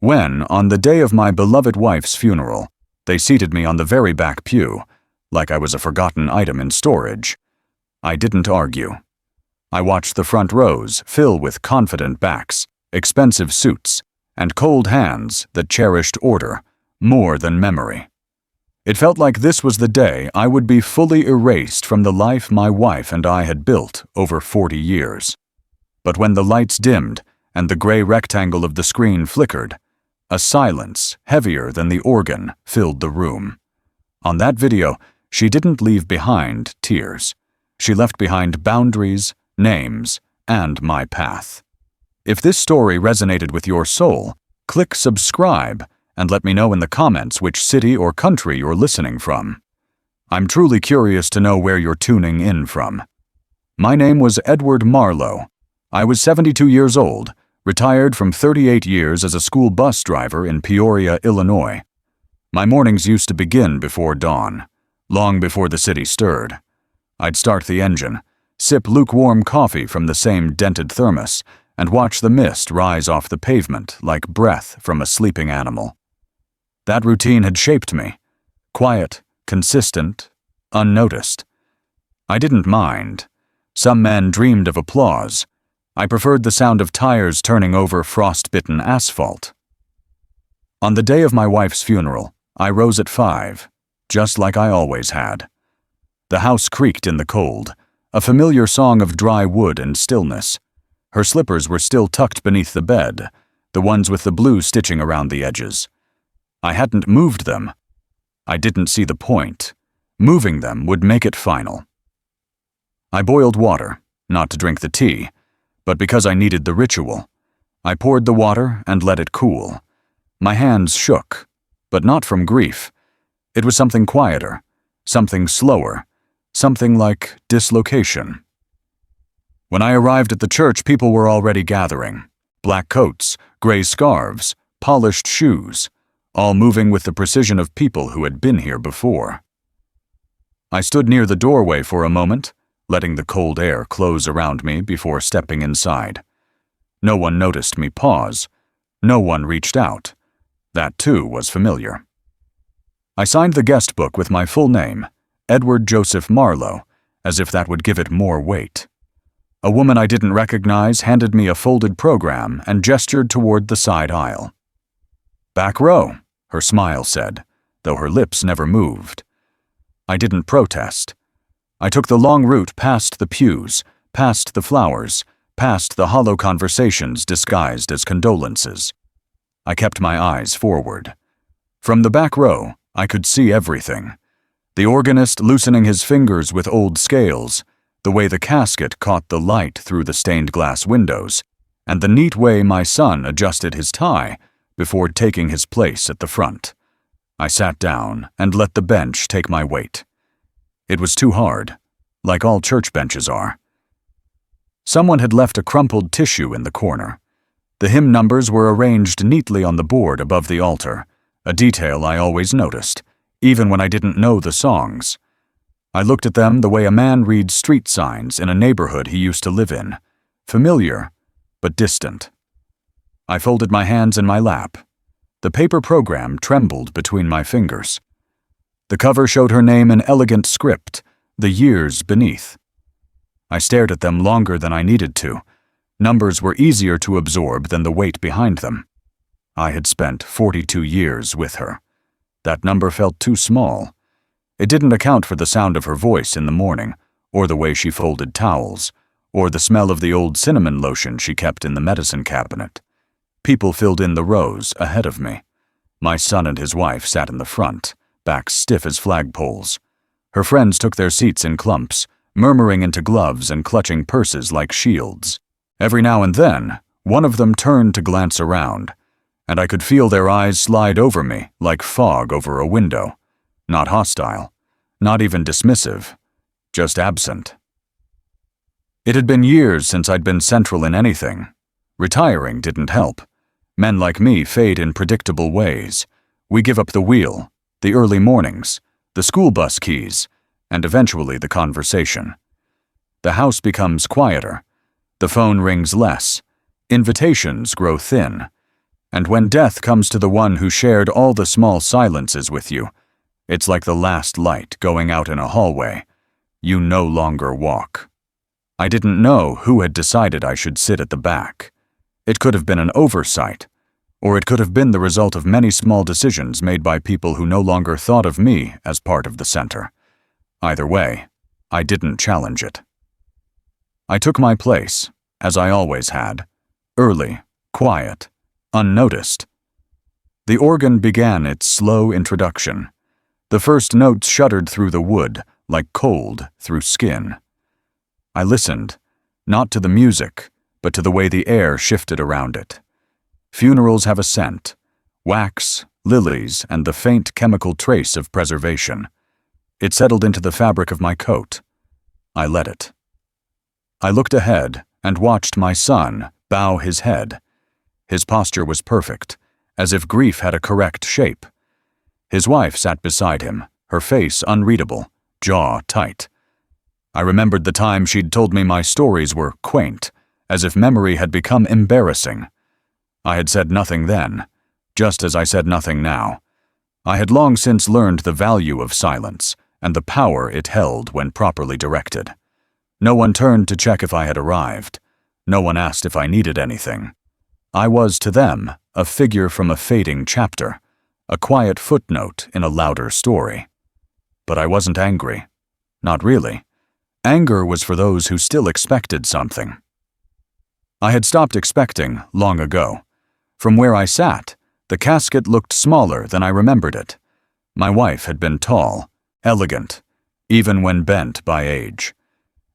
When, on the day of my beloved wife's funeral, they seated me on the very back pew, like I was a forgotten item in storage, I didn't argue. I watched the front rows fill with confident backs, expensive suits, and cold hands that cherished order more than memory. It felt like this was the day I would be fully erased from the life my wife and I had built over 40 years. But when the lights dimmed and the gray rectangle of the screen flickered, a silence heavier than the organ filled the room. On that video, she didn't leave behind tears. She left behind boundaries, names, and my path. If this story resonated with your soul, click subscribe and let me know in the comments which city or country you're listening from. I'm truly curious to know where you're tuning in from. My name was Edward Marlowe. I was 72 years old, retired from 38 years as a school bus driver in Peoria, Illinois. My mornings used to begin before dawn, long before the city stirred. I'd start the engine, sip lukewarm coffee from the same dented thermos, and watch the mist rise off the pavement like breath from a sleeping animal. That routine had shaped me. Quiet, consistent, unnoticed. I didn't mind. Some men dreamed of applause. I preferred the sound of tires turning over frost-bitten asphalt. On the day of my wife's funeral, I rose at 5, just like I always had. The house creaked in the cold, a familiar song of dry wood and stillness. Her slippers were still tucked beneath the bed, the ones with the blue stitching around the edges. I hadn't moved them. I didn't see the point. Moving them would make it final. I boiled water, not to drink the tea, but because I needed the ritual. I poured the water and let it cool. My hands shook, but not from grief. It was something quieter, something slower, something like dislocation. When I arrived at the church, people were already gathering. Black coats, gray scarves, polished shoes, all moving with the precision of people who had been here before. I stood near the doorway for a moment, letting the cold air close around me before stepping inside. No one noticed me pause. No one reached out. That too was familiar. I signed the guest book with my full name, Edward Joseph Marlowe, as if that would give it more weight. A woman I didn't recognize handed me a folded program and gestured toward the side aisle. "Back row," her smile said, though her lips never moved. I didn't protest. I took the long route past the pews, past the flowers, past the hollow conversations disguised as condolences. I kept my eyes forward. From the back row, I could see everything. The organist loosening his fingers with old scales, the way the casket caught the light through the stained glass windows, and the neat way my son adjusted his tie before taking his place at the front. I sat down and let the bench take my weight. It was too hard, like all church benches are. Someone had left a crumpled tissue in the corner. The hymn numbers were arranged neatly on the board above the altar, a detail I always noticed, even when I didn't know the songs. I looked at them the way a man reads street signs in a neighborhood he used to live in, familiar but distant. I folded my hands in my lap. The paper program trembled between my fingers. The cover showed her name in elegant script, the years beneath. I stared at them longer than I needed to. Numbers were easier to absorb than the weight behind them. I had spent 42 years with her. That number felt too small. It didn't account for the sound of her voice in the morning, or the way she folded towels, or the smell of the old cinnamon lotion she kept in the medicine cabinet. People filled in the rows ahead of me. My son and his wife sat in the front, backs stiff as flagpoles. Her friends took their seats in clumps, murmuring into gloves and clutching purses like shields. Every now and then, one of them turned to glance around, and I could feel their eyes slide over me like fog over a window. Not hostile, not even dismissive, just absent. It had been years since I'd been central in anything. Retiring didn't help. Men like me fade in predictable ways. We give up the wheel, the early mornings, the school bus keys, and eventually the conversation. The house becomes quieter. The phone rings less. Invitations grow thin. And when death comes to the one who shared all the small silences with you, it's like the last light going out in a hallway. You no longer walk. I didn't know who had decided I should sit at the back. It could have been an oversight, or it could have been the result of many small decisions made by people who no longer thought of me as part of the center. Either way, I didn't challenge it. I took my place, as I always had, early, quiet, unnoticed. The organ began its slow introduction. The first notes shuddered through the wood, like cold through skin. I listened, not to the music, but to the way the air shifted around it. Funerals have a scent, wax, lilies, and the faint chemical trace of preservation. It settled into the fabric of my coat. I let it. I looked ahead and watched my son bow his head. His posture was perfect, as if grief had a correct shape. His wife sat beside him, her face unreadable, jaw tight. I remembered the time she'd told me my stories were quaint, as if memory had become embarrassing. I had said nothing then, just as I said nothing now. I had long since learned the value of silence and the power it held when properly directed. No one turned to check if I had arrived. No one asked if I needed anything. I was to them a figure from a fading chapter, a quiet footnote in a louder story. But I wasn't angry. Not really. Anger was for those who still expected something. I had stopped expecting long ago. From where I sat, the casket looked smaller than I remembered it. My wife had been tall, elegant, even when bent by age.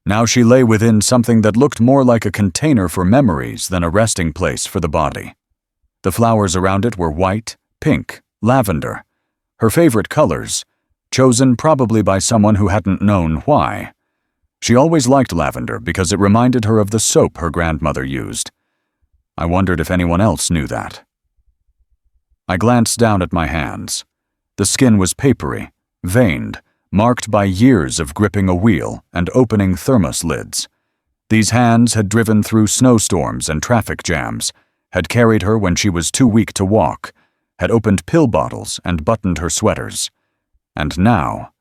Now she lay within something that looked more like a container for memories than a resting place for the body. The flowers around it were white, pink, lavender, her favorite colors, chosen probably by someone who hadn't known why. She always liked lavender because it reminded her of the soap her grandmother used. I wondered if anyone else knew that. I glanced down at my hands. The skin was papery, veined, marked by years of gripping a wheel and opening thermos lids. These hands had driven through snowstorms and traffic jams, had carried her when she was too weak to walk, had opened pill bottles and buttoned her sweaters. And now,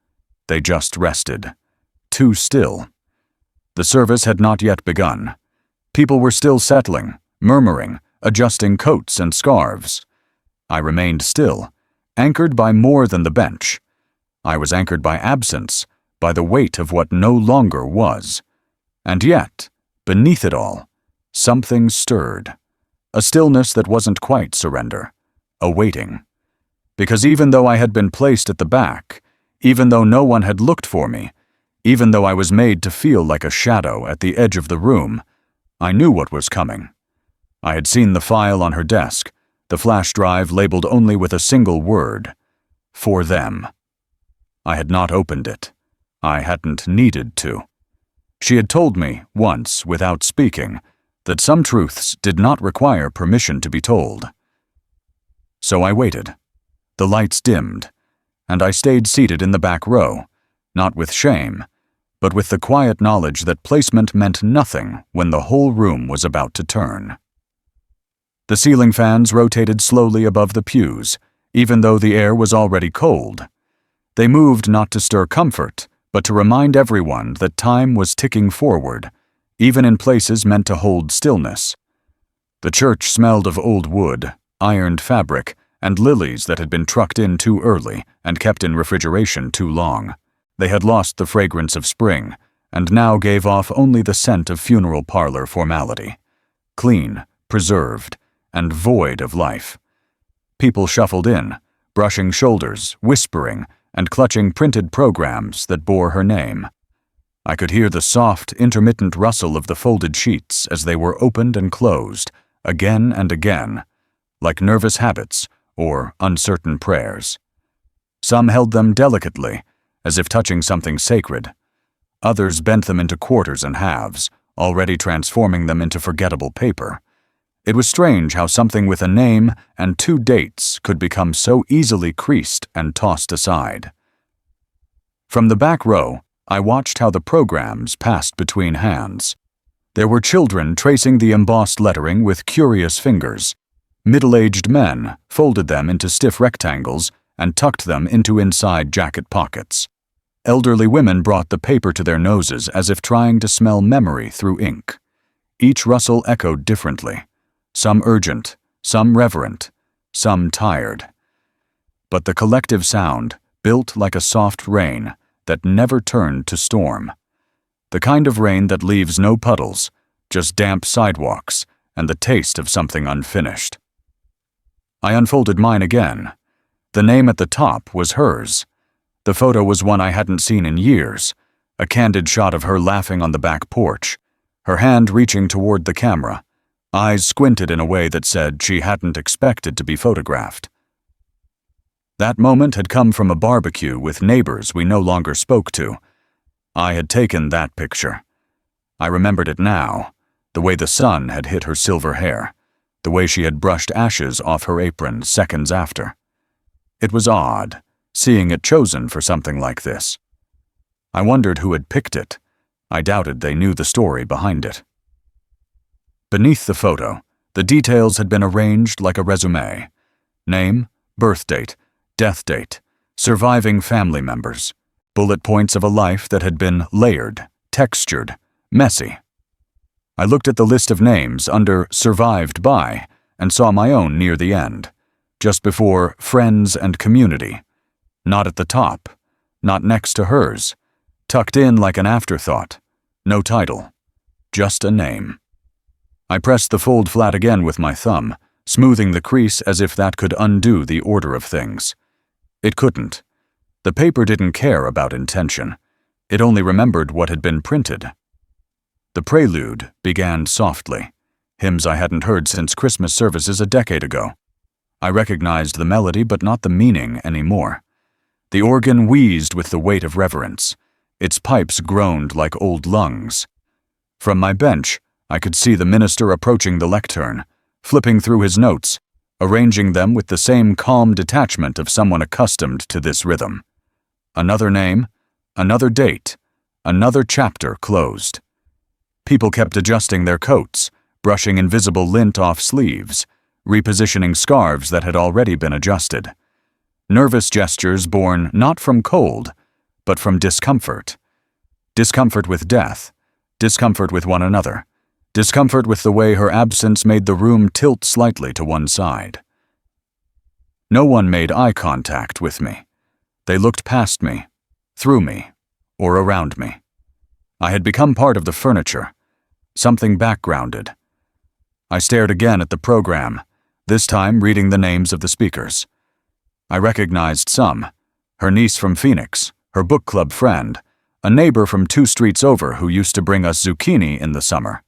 they just rested. Too still. The service had not yet begun. People were still settling, murmuring, adjusting coats and scarves. I remained still, anchored by more than the bench. I was anchored by absence, by the weight of what no longer was. And yet, beneath it all, something stirred. A stillness that wasn't quite surrender, a waiting. Because even though I had been placed at the back, even though no one had looked for me, even though I was made to feel like a shadow at the edge of the room, I knew what was coming. I had seen the file on her desk, the flash drive labeled only with a single word: for them. I had not opened it. I hadn't needed to. She had told me, once, without speaking, that some truths did not require permission to be told. So I waited. The lights dimmed, and I stayed seated in the back row, not with shame, but with the quiet knowledge that placement meant nothing when the whole room was about to turn. The ceiling fans rotated slowly above the pews, even though the air was already cold. They moved not to stir comfort, but to remind everyone that time was ticking forward, even in places meant to hold stillness. The church smelled of old wood, ironed fabric, and lilies that had been trucked in too early and kept in refrigeration too long. They had lost the fragrance of spring, and now gave off only the scent of funeral parlor formality. Clean, preserved, and void of life. People shuffled in, brushing shoulders, whispering, and clutching printed programs that bore her name. I could hear the soft, intermittent rustle of the folded sheets as they were opened and closed, again and again, like nervous habits or uncertain prayers. Some held them delicately, as if touching something sacred. Others bent them into quarters and halves, already transforming them into forgettable paper. It was strange how something with a name and 2 dates could become so easily creased and tossed aside. From the back row, I watched how the programs passed between hands. There were children tracing the embossed lettering with curious fingers. Middle-aged men folded them into stiff rectangles and tucked them into inside jacket pockets. Elderly women brought the paper to their noses as if trying to smell memory through ink. Each rustle echoed differently, some urgent, some reverent, some tired. But the collective sound built like a soft rain that never turned to storm. The kind of rain that leaves no puddles, just damp sidewalks and the taste of something unfinished. I unfolded mine again. The name at the top was hers. The photo was one I hadn't seen in years, a candid shot of her laughing on the back porch, her hand reaching toward the camera, eyes squinted in a way that said she hadn't expected to be photographed. That moment had come from a barbecue with neighbors we no longer spoke to. I had taken that picture. I remembered it now, the way the sun had hit her silver hair, the way she had brushed ashes off her apron seconds after. It was odd, seeing it chosen for something like this. I wondered who had picked it. I doubted they knew the story behind it. Beneath the photo, the details had been arranged like a resume. Name, birth date, death date, surviving family members, bullet points of a life that had been layered, textured, messy. I looked at the list of names under Survived By and saw my own near the end, just before Friends and Community. Not at the top, not next to hers, tucked in like an afterthought, no title, just a name. I pressed the fold flat again with my thumb, smoothing the crease as if that could undo the order of things. It couldn't. The paper didn't care about intention. It only remembered what had been printed. The prelude began softly, hymns I hadn't heard since Christmas services a decade ago. I recognized the melody but not the meaning anymore. The organ wheezed with the weight of reverence. Its pipes groaned like old lungs. From my bench, I could see the minister approaching the lectern, flipping through his notes, arranging them with the same calm detachment of someone accustomed to this rhythm. Another name, another date, another chapter closed. People kept adjusting their coats, brushing invisible lint off sleeves, repositioning scarves that had already been adjusted. Nervous gestures born not from cold, but from discomfort. Discomfort with death, discomfort with one another, discomfort with the way her absence made the room tilt slightly to one side. No one made eye contact with me. They looked past me, through me, or around me. I had become part of the furniture, something backgrounded. I stared again at the program, this time reading the names of the speakers. I recognized some, her niece from Phoenix, her book club friend, a neighbor from 2 streets over who used to bring us zucchini in the summer.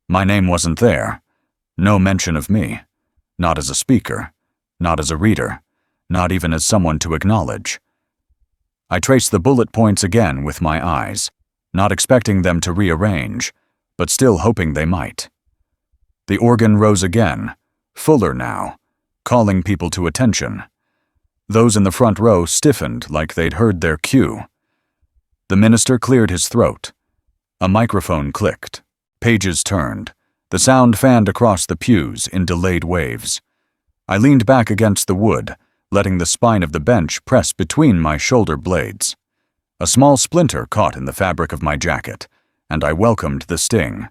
My name wasn't there. No mention of me. Not as a speaker. Not as a reader. Not even as someone to acknowledge. I traced the bullet points again with my eyes, not expecting them to rearrange, but still hoping they might. The organ rose again, fuller now, calling people to attention. Those in the front row stiffened like they'd heard their cue. The minister cleared his throat. A microphone clicked. Pages turned. The sound fanned across the pews in delayed waves. I leaned back against the wood, letting the spine of the bench press between my shoulder blades. A small splinter caught in the fabric of my jacket, and I welcomed the sting.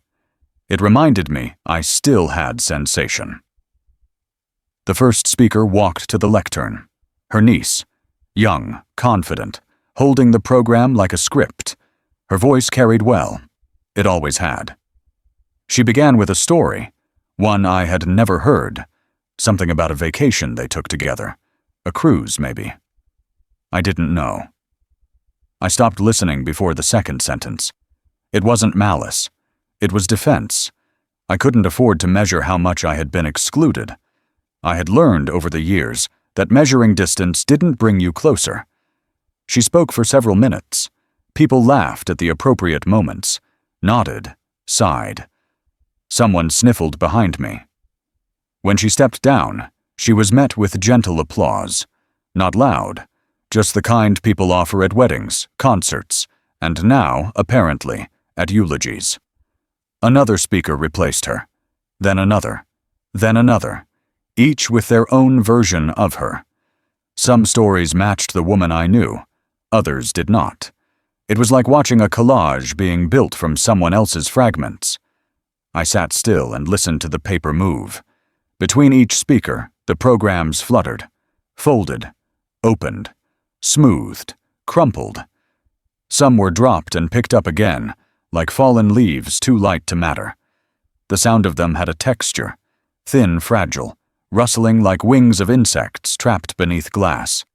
It reminded me I still had sensation. The first speaker walked to the lectern. Her niece, young, confident, holding the program like a script. Her voice carried well. It always had. She began with a story, one I had never heard, something about a vacation they took together, a cruise maybe. I didn't know. I stopped listening before the second sentence. It wasn't malice. It was defense. I couldn't afford to measure how much I had been excluded. I had learned over the years that measuring distance didn't bring you closer. She spoke for several minutes. People laughed at the appropriate moments, nodded, sighed. Someone sniffled behind me. When she stepped down, she was met with gentle applause. Not loud, just the kind people offer at weddings, concerts, and now, apparently, at eulogies. Another speaker replaced her. Then another. Then another. each with their own version of her. Some stories matched the woman I knew, others did not. It was like watching a collage being built from someone else's fragments. I sat still and listened to the paper move. Between each speaker, the programs fluttered, folded, opened, smoothed, crumpled. Some were dropped and picked up again, like fallen leaves too light to matter. The sound of them had a texture, thin, fragile, rustling like wings of insects trapped beneath glass.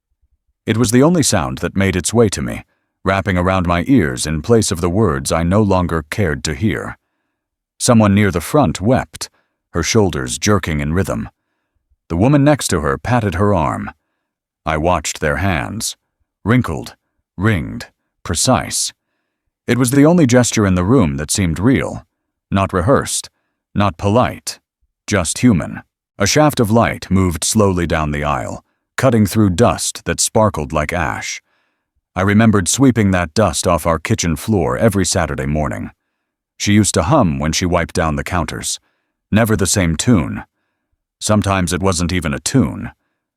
It was the only sound that made its way to me, wrapping around my ears in place of the words I no longer cared to hear. Someone near the front wept, her shoulders jerking in rhythm. The woman next to her patted her arm. I watched their hands, wrinkled, ringed, precise. It was the only gesture in the room that seemed real, not rehearsed, not polite, just human. A shaft of light moved slowly down the aisle, cutting through dust that sparkled like ash. I remembered sweeping that dust off our kitchen floor every Saturday morning. She used to hum when she wiped down the counters. Never the same tune. Sometimes it wasn't even a tune,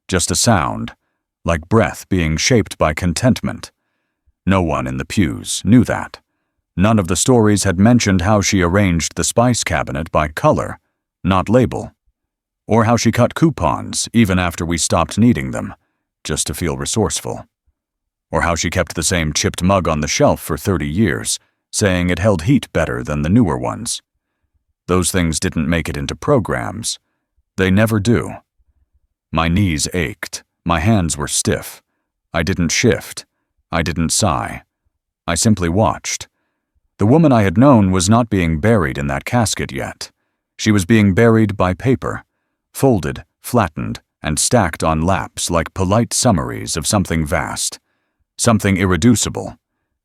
just a sound, like breath being shaped by contentment. No one in the pews knew that. None of the stories had mentioned how she arranged the spice cabinet by color, not label, or how she cut coupons even after we stopped needing them, just to feel resourceful, or how she kept the same chipped mug on the shelf for 30 years, saying it held heat better than the newer ones. Those things didn't make it into programs. They never do. My knees ached. My hands were stiff. I didn't shift. I didn't sigh. I simply watched. The woman I had known was not being buried in that casket yet. She was being buried by paper, folded, flattened, and stacked on laps like polite summaries of something vast, something irreducible,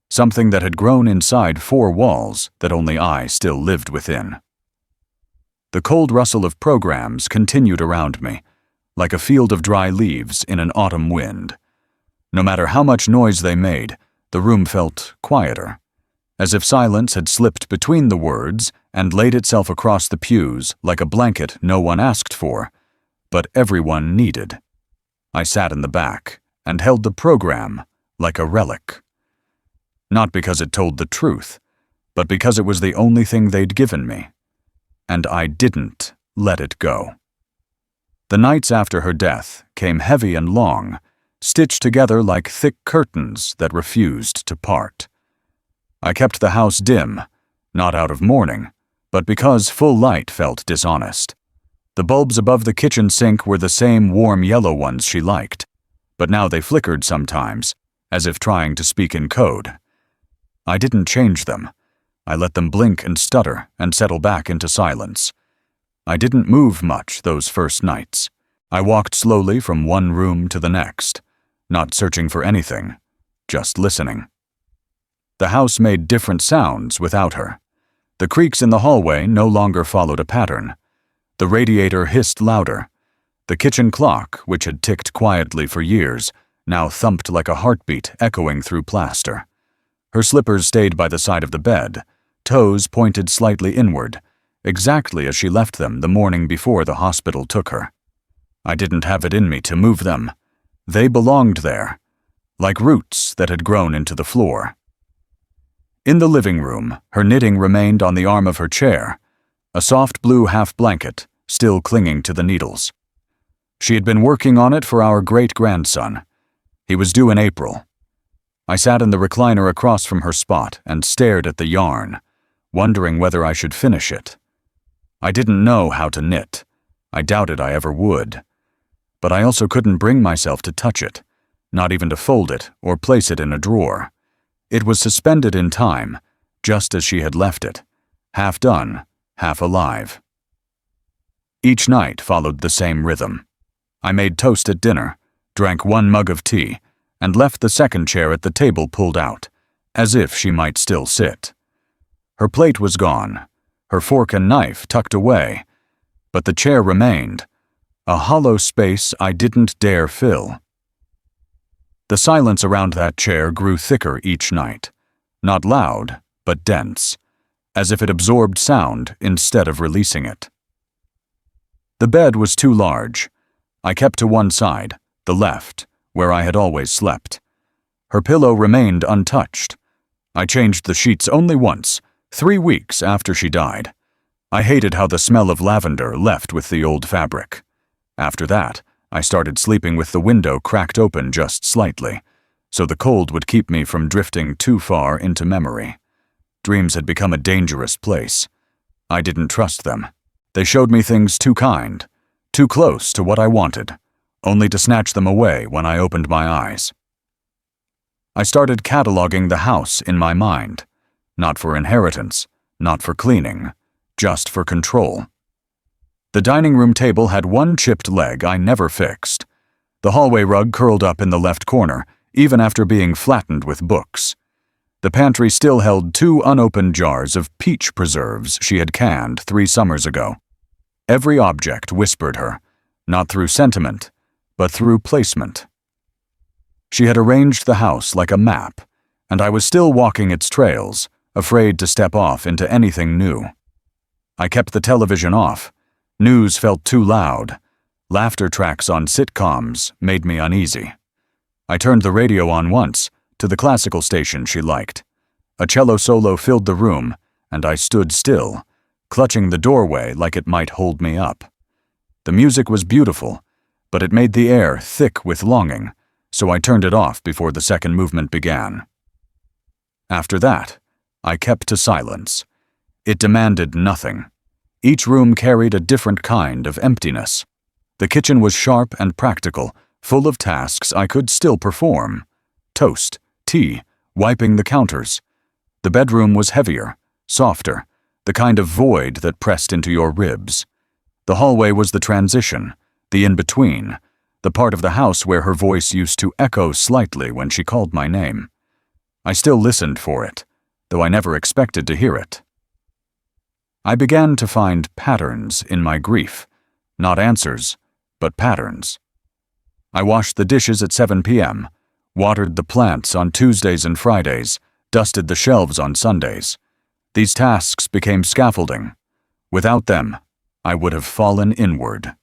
something that had grown inside 4 walls that only I still lived within. The cold rustle of programs continued around me, like a field of dry leaves in an autumn wind. No matter how much noise they made, the room felt quieter, as if silence had slipped between the words and laid itself across the pews like a blanket no one asked for, but everyone needed. I sat in the back and held the program like a relic. Not because it told the truth, but because it was the only thing they'd given me. And I didn't let it go. The nights after her death came heavy and long, stitched together like thick curtains that refused to part. I kept the house dim, not out of mourning, but because full light felt dishonest. The bulbs above the kitchen sink were the same warm yellow ones she liked, but now they flickered sometimes, as if trying to speak in code. I didn't change them. I let them blink and stutter and settle back into silence. I didn't move much those first nights. I walked slowly from one room to the next, not searching for anything, just listening. The house made different sounds without her. The creaks in the hallway no longer followed a pattern. The radiator hissed louder. The kitchen clock, which had ticked quietly for years, now thumped like a heartbeat echoing through plaster. Her slippers stayed by the side of the bed, toes pointed slightly inward, exactly as she left them the morning before the hospital took her. I didn't have it in me to move them. They belonged there, like roots that had grown into the floor. In the living room, her knitting remained on the arm of her chair, a soft blue half-blanket, still clinging to the needles. She had been working on it for our great-grandson. He was due in April. I sat in the recliner across from her spot and stared at the yarn, wondering whether I should finish it. I didn't know how to knit. I doubted I ever would. But I also couldn't bring myself to touch it, not even to fold it or place it in a drawer. It was suspended in time, just as she had left it, half done, half alive. Each night followed the same rhythm. I made toast at dinner, drank 1 mug of tea, and left the second chair at the table pulled out, as if she might still sit. Her plate was gone, her fork and knife tucked away, but the chair remained, a hollow space I didn't dare fill. The silence around that chair grew thicker each night, not loud, but dense, as if it absorbed sound instead of releasing it. The bed was too large. I kept to one side, the left, where I had always slept. Her pillow remained untouched. I changed the sheets only once, 3 weeks after she died. I hated how the smell of lavender left with the old fabric. After that, I started sleeping with the window cracked open just slightly, so the cold would keep me from drifting too far into memory. Dreams had become a dangerous place. I didn't trust them. They showed me things too kind, too close to what I wanted, only to snatch them away when I opened my eyes. I started cataloging the house in my mind, not for inheritance, not for cleaning, just for control. The dining room table had one chipped leg I never fixed. The hallway rug curled up in the left corner, even after being flattened with books. The pantry still held 2 unopened jars of peach preserves she had canned 3 summers ago. Every object whispered her, not through sentiment, but through placement. She had arranged the house like a map, and I was still walking its trails, afraid to step off into anything new. I kept the television off. News felt too loud. Laughter tracks on sitcoms made me uneasy. I turned the radio on once, to the classical station she liked. A cello solo filled the room, and I stood still, clutching the doorway like it might hold me up. The music was beautiful, but it made the air thick with longing, so I turned it off before the second movement began. After that, I kept to silence. It demanded nothing. Each room carried a different kind of emptiness. The kitchen was sharp and practical, full of tasks I could still perform. Toast, tea, wiping the counters. The bedroom was heavier, softer, the kind of void that pressed into your ribs. The hallway was the transition, the in-between, the part of the house where her voice used to echo slightly when she called my name. I still listened for it, though I never expected to hear it. I began to find patterns in my grief, not answers, but patterns. I washed the dishes at 7 p.m., watered the plants on Tuesdays and Fridays, dusted the shelves on Sundays. These tasks became scaffolding. Without them, I would have fallen inward.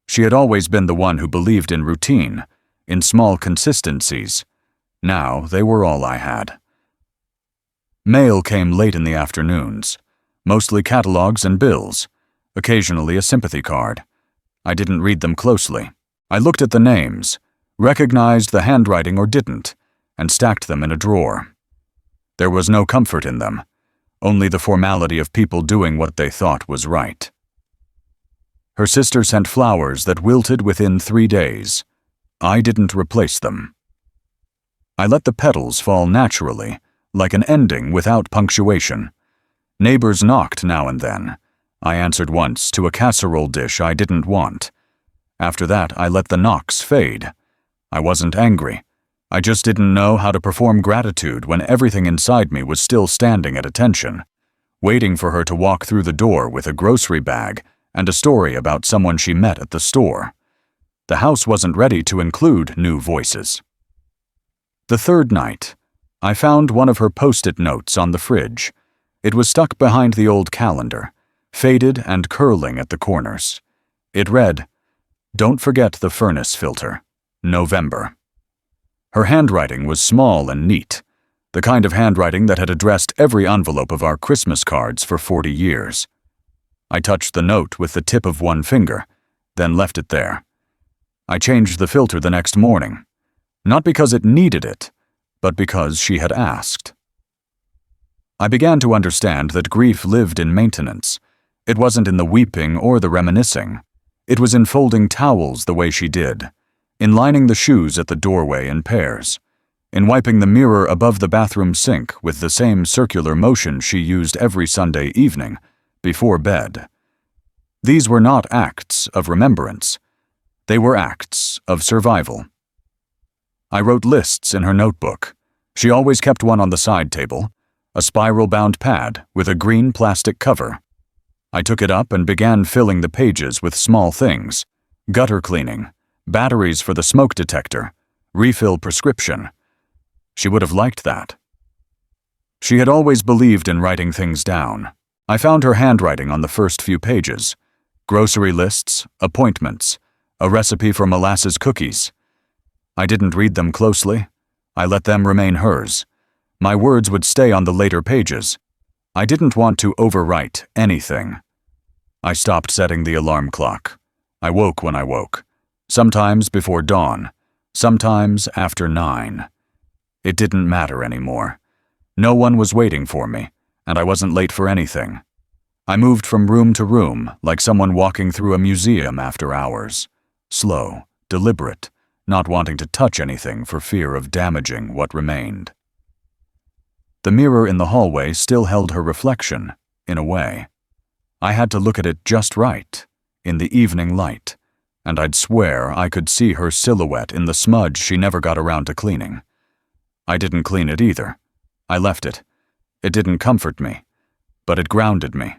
She had always been the one who believed in routine, in small consistencies. Now they were all I had. Mail came late in the afternoons, mostly catalogs and bills, occasionally a sympathy card. I didn't read them closely. I looked at the names, recognized the handwriting or didn't, and stacked them in a drawer. There was no comfort in them, only the formality of people doing what they thought was right. Her sister sent flowers that wilted within 3 days. I didn't replace them. I let the petals fall naturally, like an ending without punctuation. Neighbors knocked now and then. I answered once to a casserole dish I didn't want. After that, I let the knocks fade. I wasn't angry. I just didn't know how to perform gratitude when everything inside me was still standing at attention, waiting for her to walk through the door with a grocery bag and a story about someone she met at the store. The house wasn't ready to include new voices. The third night, I found one of her post-it notes on the fridge. It was stuck behind the old calendar, faded and curling at the corners. It read, "Don't forget the furnace filter. November." Her handwriting was small and neat, the kind of handwriting that had addressed every envelope of our Christmas cards for 40 years. I touched the note with the tip of one finger, then left it there. I changed the filter the next morning, not because it needed it, but because she had asked. I began to understand that grief lived in maintenance. It wasn't in the weeping or the reminiscing. It was in folding towels the way she did, in lining the shoes at the doorway in pairs, in wiping the mirror above the bathroom sink with the same circular motion she used every Sunday evening, before bed. These were not acts of remembrance. They were acts of survival. I wrote lists in her notebook. She always kept one on the side table, a spiral-bound pad with a green plastic cover. I took it up and began filling the pages with small things: gutter cleaning, batteries for the smoke detector, refill prescription. She would have liked that. She had always believed in writing things down. I found her handwriting on the first few pages. Grocery lists, appointments, a recipe for molasses cookies. I didn't read them closely. I let them remain hers. My words would stay on the later pages. I didn't want to overwrite anything. I stopped setting the alarm clock. I woke when I woke. Sometimes before dawn. Sometimes after 9. It didn't matter anymore. No one was waiting for me, and I wasn't late for anything. I moved from room to room like someone walking through a museum after hours. Slow, deliberate, not wanting to touch anything for fear of damaging what remained. The mirror in the hallway still held her reflection, in a way. I had to look at it just right, in the evening light, and I'd swear I could see her silhouette in the smudge she never got around to cleaning. I didn't clean it either. I left it. It didn't comfort me, but it grounded me.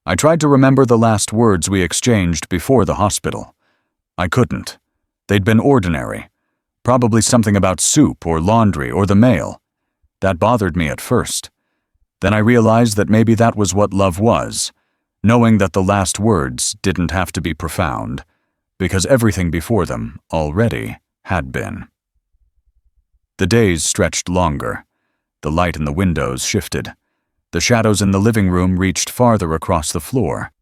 I tried to remember the last words we exchanged before the hospital. I couldn't. They'd been ordinary. Probably something about soup or laundry or the mail. That bothered me at first. Then I realized that maybe that was what love was, knowing that the last words didn't have to be profound, because everything before them already had been. The days stretched longer. The light in the windows shifted. The shadows in the living room reached farther across the floor.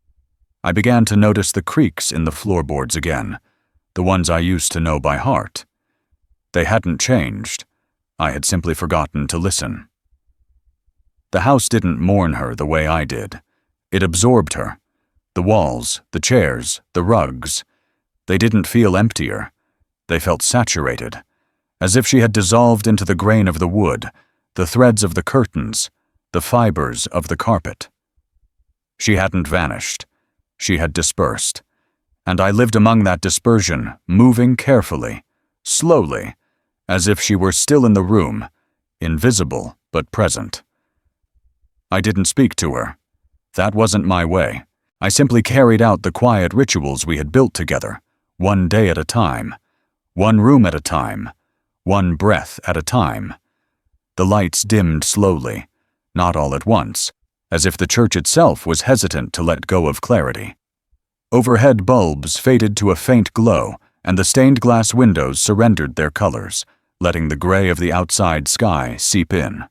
I began to notice the creaks in the floorboards again, the ones I used to know by heart. They hadn't changed. I had simply forgotten to listen. The house didn't mourn her the way I did. It absorbed her. The walls, the chairs, the rugs. They didn't feel emptier. They felt saturated, as if she had dissolved into the grain of the wood, the threads of the curtains, the fibers of the carpet. She hadn't vanished. She had dispersed. And I lived among that dispersion, moving carefully, slowly, as if she were still in the room, invisible but present. I didn't speak to her. That wasn't my way. I simply carried out the quiet rituals we had built together, one day at a time, one room at a time, one breath at a time. The lights dimmed slowly, not all at once, as if the church itself was hesitant to let go of clarity. Overhead bulbs faded to a faint glow, and the stained glass windows surrendered their colors, letting the gray of the outside sky seep in.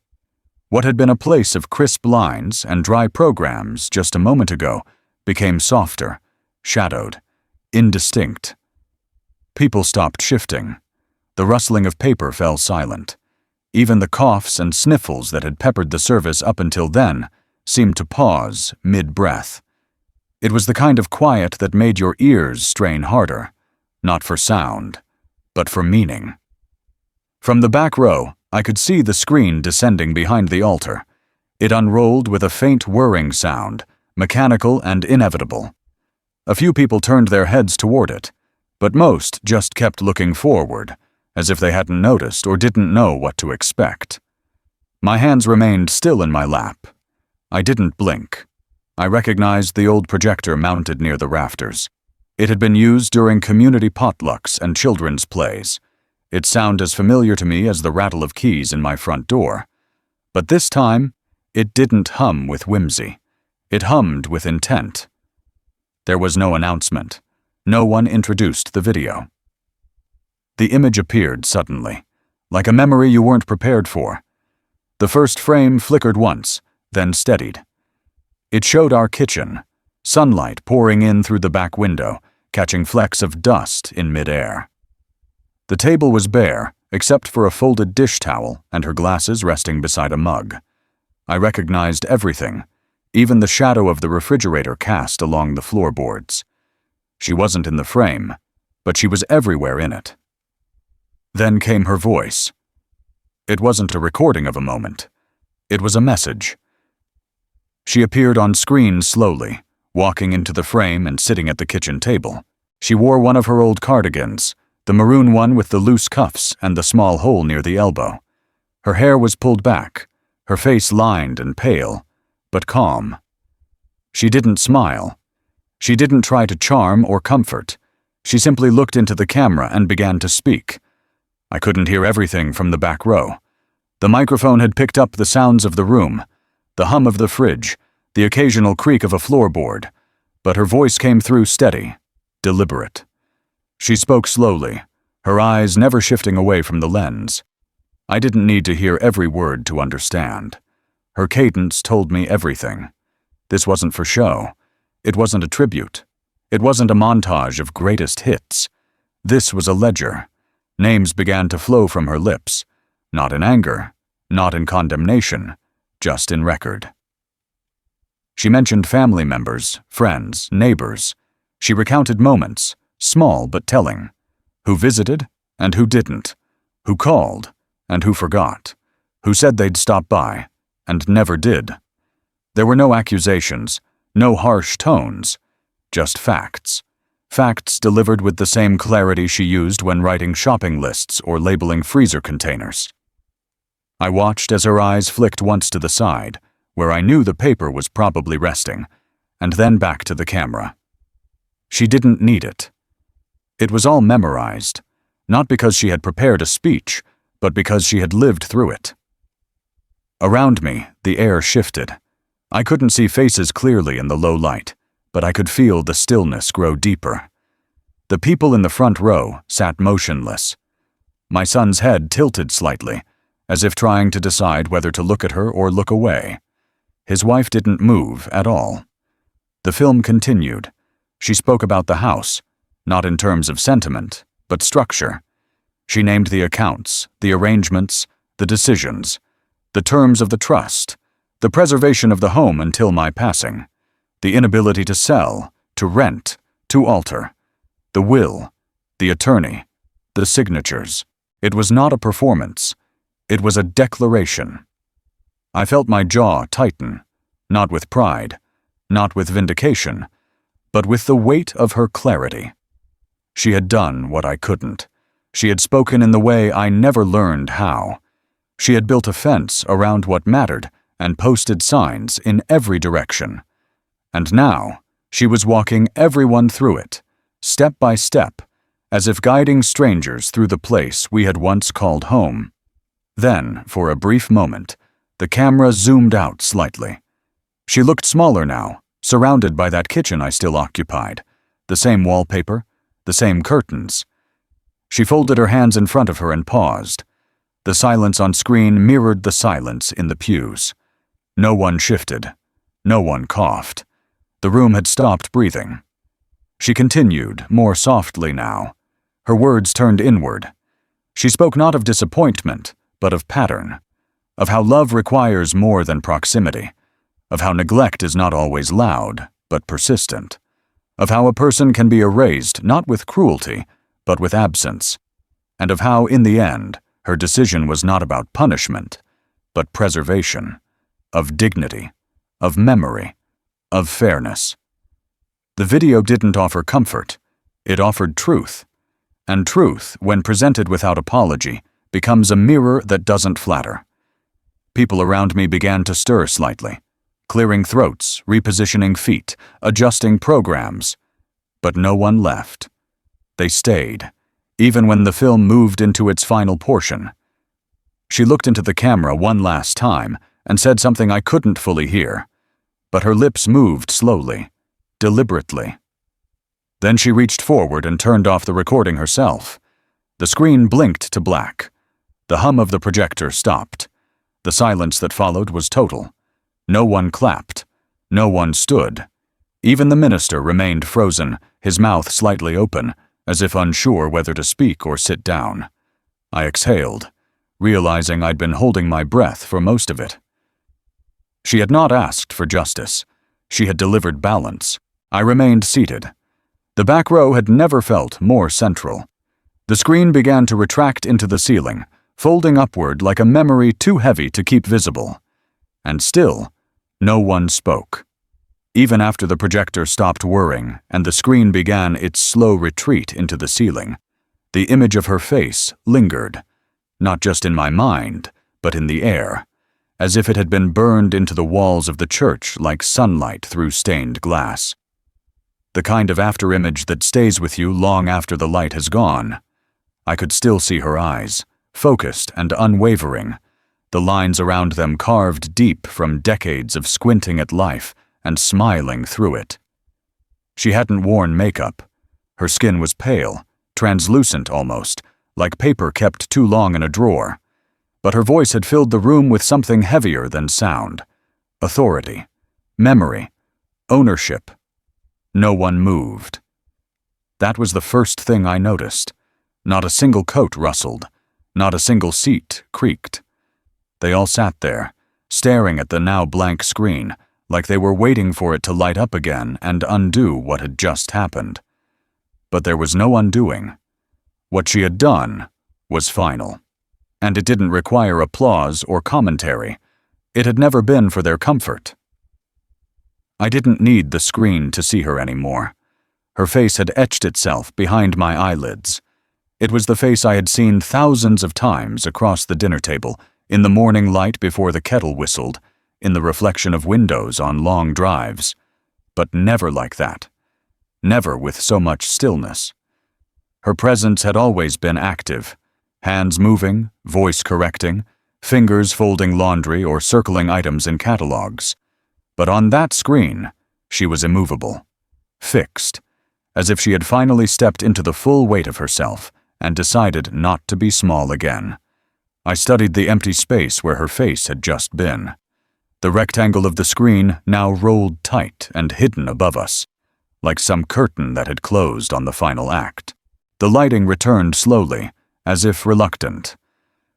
What had been a place of crisp lines and dry programs just a moment ago became softer, shadowed, indistinct. People stopped shifting. The rustling of paper fell silent. Even the coughs and sniffles that had peppered the service up until then seemed to pause mid-breath. It was the kind of quiet that made your ears strain harder, not for sound, but for meaning. From the back row, I could see the screen descending behind the altar. It unrolled with a faint whirring sound, mechanical and inevitable. A few people turned their heads toward it, but most just kept looking forward, as if they hadn't noticed or didn't know what to expect. My hands remained still in my lap. I didn't blink. I recognized the old projector mounted near the rafters. It had been used during community potlucks and children's plays. It sounded as familiar to me as the rattle of keys in my front door. But this time, it didn't hum with whimsy. It hummed with intent. There was no announcement. No one introduced the video. The image appeared suddenly, like a memory you weren't prepared for. The first frame flickered once, then steadied. It showed our kitchen, sunlight pouring in through the back window, catching flecks of dust in midair. The table was bare, except for a folded dish towel and her glasses resting beside a mug. I recognized everything, even the shadow of the refrigerator cast along the floorboards. She wasn't in the frame, but she was everywhere in it. Then came her voice. It wasn't a recording of a moment. It was a message. She appeared on screen slowly, walking into the frame and sitting at the kitchen table. She wore one of her old cardigans, the maroon one with the loose cuffs and the small hole near the elbow. Her hair was pulled back, her face lined and pale, but calm. She didn't smile. She didn't try to charm or comfort. She simply looked into the camera and began to speak. I couldn't hear everything from the back row. The microphone had picked up the sounds of the room, the hum of the fridge, the occasional creak of a floorboard, but her voice came through steady, deliberate. She spoke slowly, her eyes never shifting away from the lens. I didn't need to hear every word to understand. Her cadence told me everything. This wasn't for show. It wasn't a tribute. It wasn't a montage of greatest hits. This was a ledger. Names began to flow from her lips, not in anger, not in condemnation, just in record. She mentioned family members, friends, neighbors. She recounted moments, small but telling. Who visited and who didn't. Who called and who forgot. Who said they'd stop by and never did. There were no accusations, no harsh tones, just facts. Facts delivered with the same clarity she used when writing shopping lists or labeling freezer containers. I watched as her eyes flicked once to the side, where I knew the paper was probably resting, and then back to the camera. She didn't need it. It was all memorized, not because she had prepared a speech, but because she had lived through it. Around me, the air shifted. I couldn't see faces clearly in the low light, but I could feel the stillness grow deeper. The people in the front row sat motionless. My son's head tilted slightly, as if trying to decide whether to look at her or look away. His wife didn't move at all. The film continued. She spoke about the house, not in terms of sentiment, but structure. She named the accounts, the arrangements, the decisions, the terms of the trust, the preservation of the home until my passing, the inability to sell, to rent, to alter, the will, the attorney, the signatures. It was not a performance. It was a declaration. I felt my jaw tighten, not with pride, not with vindication, but with the weight of her clarity. She had done what I couldn't. She had spoken in the way I never learned how. She had built a fence around what mattered and posted signs in every direction. And now, she was walking everyone through it, step by step, as if guiding strangers through the place we had once called home. Then, for a brief moment, the camera zoomed out slightly. She looked smaller now, surrounded by that kitchen I still occupied, the same wallpaper, the same curtains. She folded her hands in front of her and paused. The silence on screen mirrored the silence in the pews. No one shifted. No one coughed. The room had stopped breathing. She continued, more softly now. Her words turned inward. She spoke not of disappointment, but of pattern. Of how love requires more than proximity. Of how neglect is not always loud, but persistent. Of how a person can be erased not with cruelty, but with absence. And of how, in the end, her decision was not about punishment, but preservation. Of dignity. Of memory. Of fairness. The video didn't offer comfort. It offered truth. And truth, when presented without apology, becomes a mirror that doesn't flatter. People around me began to stir slightly, clearing throats, repositioning feet, adjusting programs. But no one left. They stayed, even when the film moved into its final portion. She looked into the camera one last time and said something I couldn't fully hear, but her lips moved slowly, deliberately. Then she reached forward and turned off the recording herself. The screen blinked to black. The hum of the projector stopped. The silence that followed was total. No one clapped. No one stood. Even the minister remained frozen, his mouth slightly open, as if unsure whether to speak or sit down. I exhaled, realizing I'd been holding my breath for most of it. She had not asked for justice. She had delivered balance. I remained seated. The back row had never felt more central. The screen began to retract into the ceiling, folding upward like a memory too heavy to keep visible. And still, no one spoke. Even after the projector stopped whirring and the screen began its slow retreat into the ceiling, the image of her face lingered, not just in my mind, but in the air, as if it had been burned into the walls of the church like sunlight through stained glass. The kind of afterimage that stays with you long after the light has gone. I could still see her eyes, focused and unwavering, the lines around them carved deep from decades of squinting at life and smiling through it. She hadn't worn makeup. Her skin was pale, translucent almost, like paper kept too long in a drawer. But her voice had filled the room with something heavier than sound. Authority, memory, ownership. No one moved. That was the first thing I noticed. Not a single coat rustled. Not a single seat creaked. They all sat there, staring at the now blank screen, like they were waiting for it to light up again and undo what had just happened. But there was no undoing. What she had done was final. And it didn't require applause or commentary. It had never been for their comfort. I didn't need the screen to see her anymore. Her face had etched itself behind my eyelids. It was the face I had seen thousands of times across the dinner table, in the morning light before the kettle whistled, in the reflection of windows on long drives. But never like that. Never with so much stillness. Her presence had always been active, hands moving, voice correcting, fingers folding laundry or circling items in catalogs. But on that screen, she was immovable, fixed, as if she had finally stepped into the full weight of herself and decided not to be small again. I studied the empty space where her face had just been. The rectangle of the screen now rolled tight and hidden above us, like some curtain that had closed on the final act. The lighting returned slowly, as if reluctant.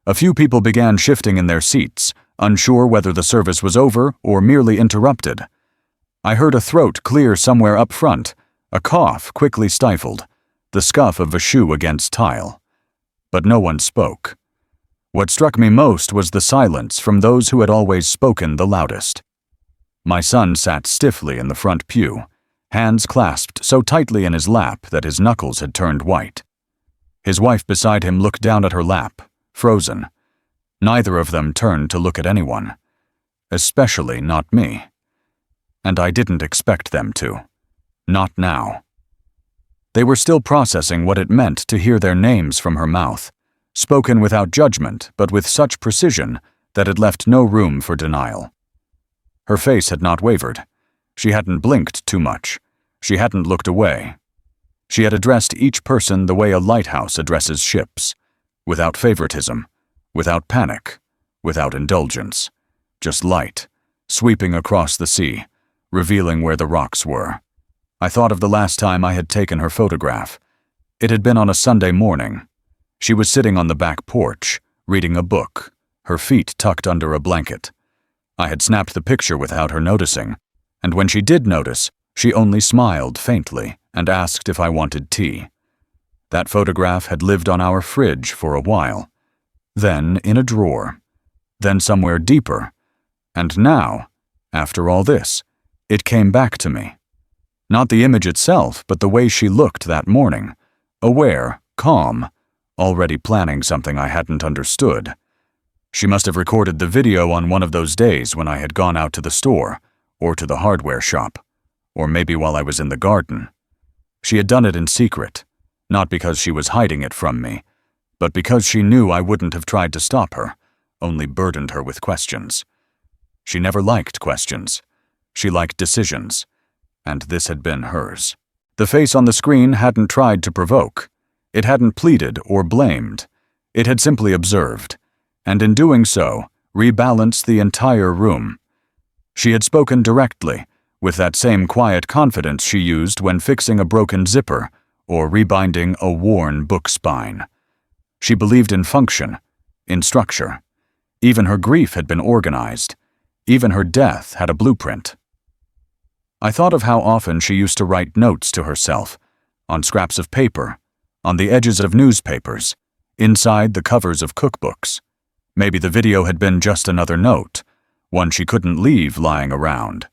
A few people began shifting in their seats, unsure whether the service was over or merely interrupted. I heard a throat clear somewhere up front, a cough quickly stifled, the scuff of a shoe against tile. But no one spoke. What struck me most was the silence from those who had always spoken the loudest. My son sat stiffly in the front pew, hands clasped so tightly in his lap that his knuckles had turned white. His wife beside him looked down at her lap, frozen. Neither of them turned to look at anyone, especially not me. And I didn't expect them to. Not now. They were still processing what it meant to hear their names from her mouth, spoken without judgment but with such precision that it left no room for denial. Her face had not wavered. She hadn't blinked too much. She hadn't looked away. She had addressed each person the way a lighthouse addresses ships, without favoritism, without panic, without indulgence, just light, sweeping across the sea, revealing where the rocks were. I thought of the last time I had taken her photograph. It had been on a Sunday morning. She was sitting on the back porch, reading a book, her feet tucked under a blanket. I had snapped the picture without her noticing, and when she did notice, she only smiled faintly and asked if I wanted tea. That photograph had lived on our fridge for a while, then in a drawer, then somewhere deeper, and now, after all this, it came back to me. Not the image itself, but the way she looked that morning, aware, calm, already planning something I hadn't understood. She must have recorded the video on one of those days when I had gone out to the store, or to the hardware shop, or maybe while I was in the garden. She had done it in secret, not because she was hiding it from me, but because she knew I wouldn't have tried to stop her, only burdened her with questions. She never liked questions. She liked decisions, and this had been hers. The face on the screen hadn't tried to provoke. It hadn't pleaded or blamed. It had simply observed, and in doing so, rebalanced the entire room. She had spoken directly, with that same quiet confidence she used when fixing a broken zipper or rebinding a worn book spine. She believed in function, in structure. Even her grief had been organized. Even her death had a blueprint. I thought of how often she used to write notes to herself, on scraps of paper, on the edges of newspapers, inside the covers of cookbooks. Maybe the video had been just another note, one she couldn't leave lying around.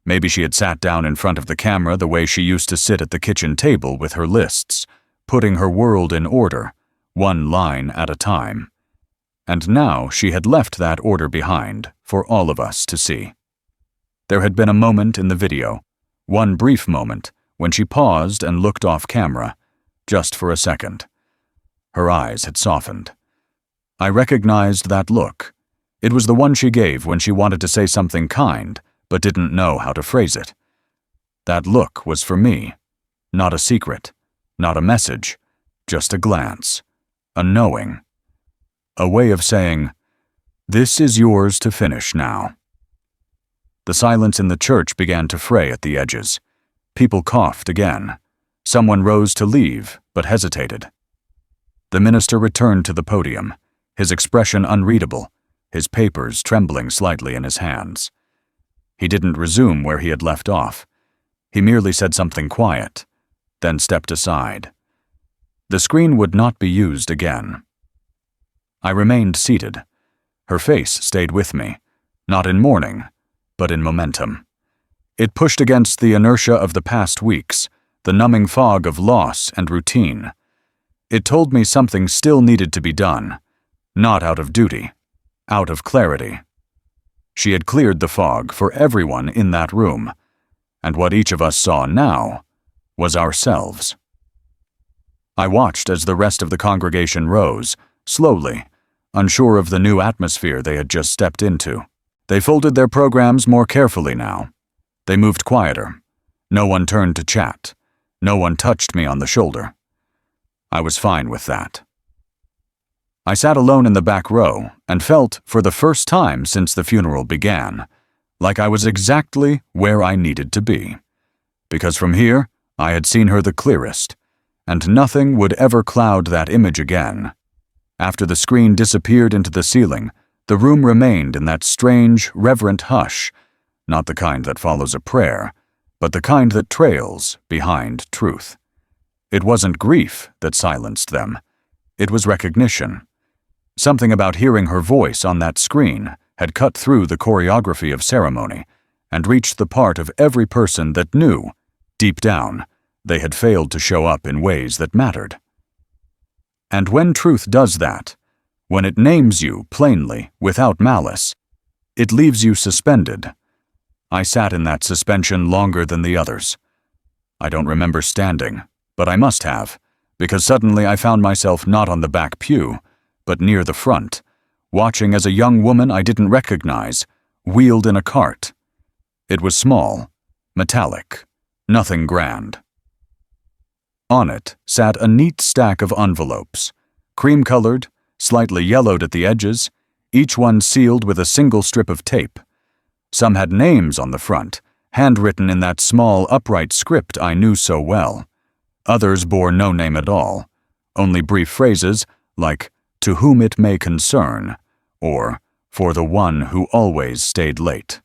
Maybe she had sat down in front of the camera the way she used to sit at the kitchen table with her lists, putting her world in order, one line at a time. And now she had left that order behind for all of us to see. There had been a moment in the video, one brief moment, when she paused and looked off camera, just for a second. Her eyes had softened. I recognized that look. It was the one she gave when she wanted to say something kind, but didn't know how to phrase it. That look was for me. Not a secret, not a message, just a glance, a knowing. A way of saying, "This is yours to finish now." The silence in the church began to fray at the edges. People coughed again. Someone rose to leave, but hesitated. The minister returned to the podium, his expression unreadable, his papers trembling slightly in his hands. He didn't resume where he had left off. He merely said something quiet, then stepped aside. The screen would not be used again. I remained seated. Her face stayed with me, not in mourning, but in momentum. It pushed against the inertia of the past weeks, the numbing fog of loss and routine. It told me something still needed to be done, not out of duty, out of clarity. She had cleared the fog for everyone in that room, and what each of us saw now was ourselves. I watched as the rest of the congregation rose, slowly, unsure of the new atmosphere they had just stepped into. They folded their programs more carefully now. They moved quieter. No one turned to chat. No one touched me on the shoulder. I was fine with that. I sat alone in the back row and felt, for the first time since the funeral began, like I was exactly where I needed to be. Because from here, I had seen her the clearest, and nothing would ever cloud that image again. After the screen disappeared into the ceiling, the room remained in that strange, reverent hush, not the kind that follows a prayer, but the kind that trails behind truth. It wasn't grief that silenced them. It was recognition. Something about hearing her voice on that screen had cut through the choreography of ceremony and reached the part of every person that knew, deep down, they had failed to show up in ways that mattered. And when truth does that, when it names you plainly, without malice, it leaves you suspended. I sat in that suspension longer than the others. I don't remember standing, but I must have, because suddenly I found myself not on the back pew, but near the front, watching as a young woman I didn't recognize wheeled in a cart. It was small, metallic, nothing grand. On it sat a neat stack of envelopes, cream-colored, slightly yellowed at the edges, each one sealed with a single strip of tape. Some had names on the front, handwritten in that small, upright script I knew so well. Others bore no name at all, only brief phrases like, "To whom it may concern," or "For the one who always stayed late."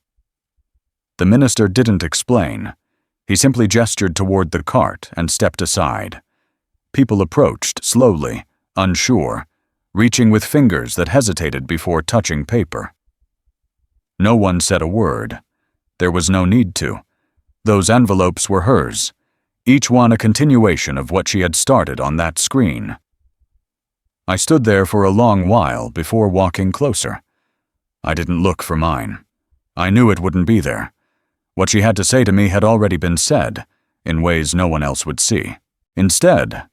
The minister didn't explain. He simply gestured toward the cart and stepped aside. People approached slowly, unsure, reaching with fingers that hesitated before touching paper. No one said a word. There was no need to. Those envelopes were hers, each one a continuation of what she had started on that screen. I stood there for a long while before walking closer. I didn't look for mine. I knew it wouldn't be there. What she had to say to me had already been said, in ways no one else would see. Instead,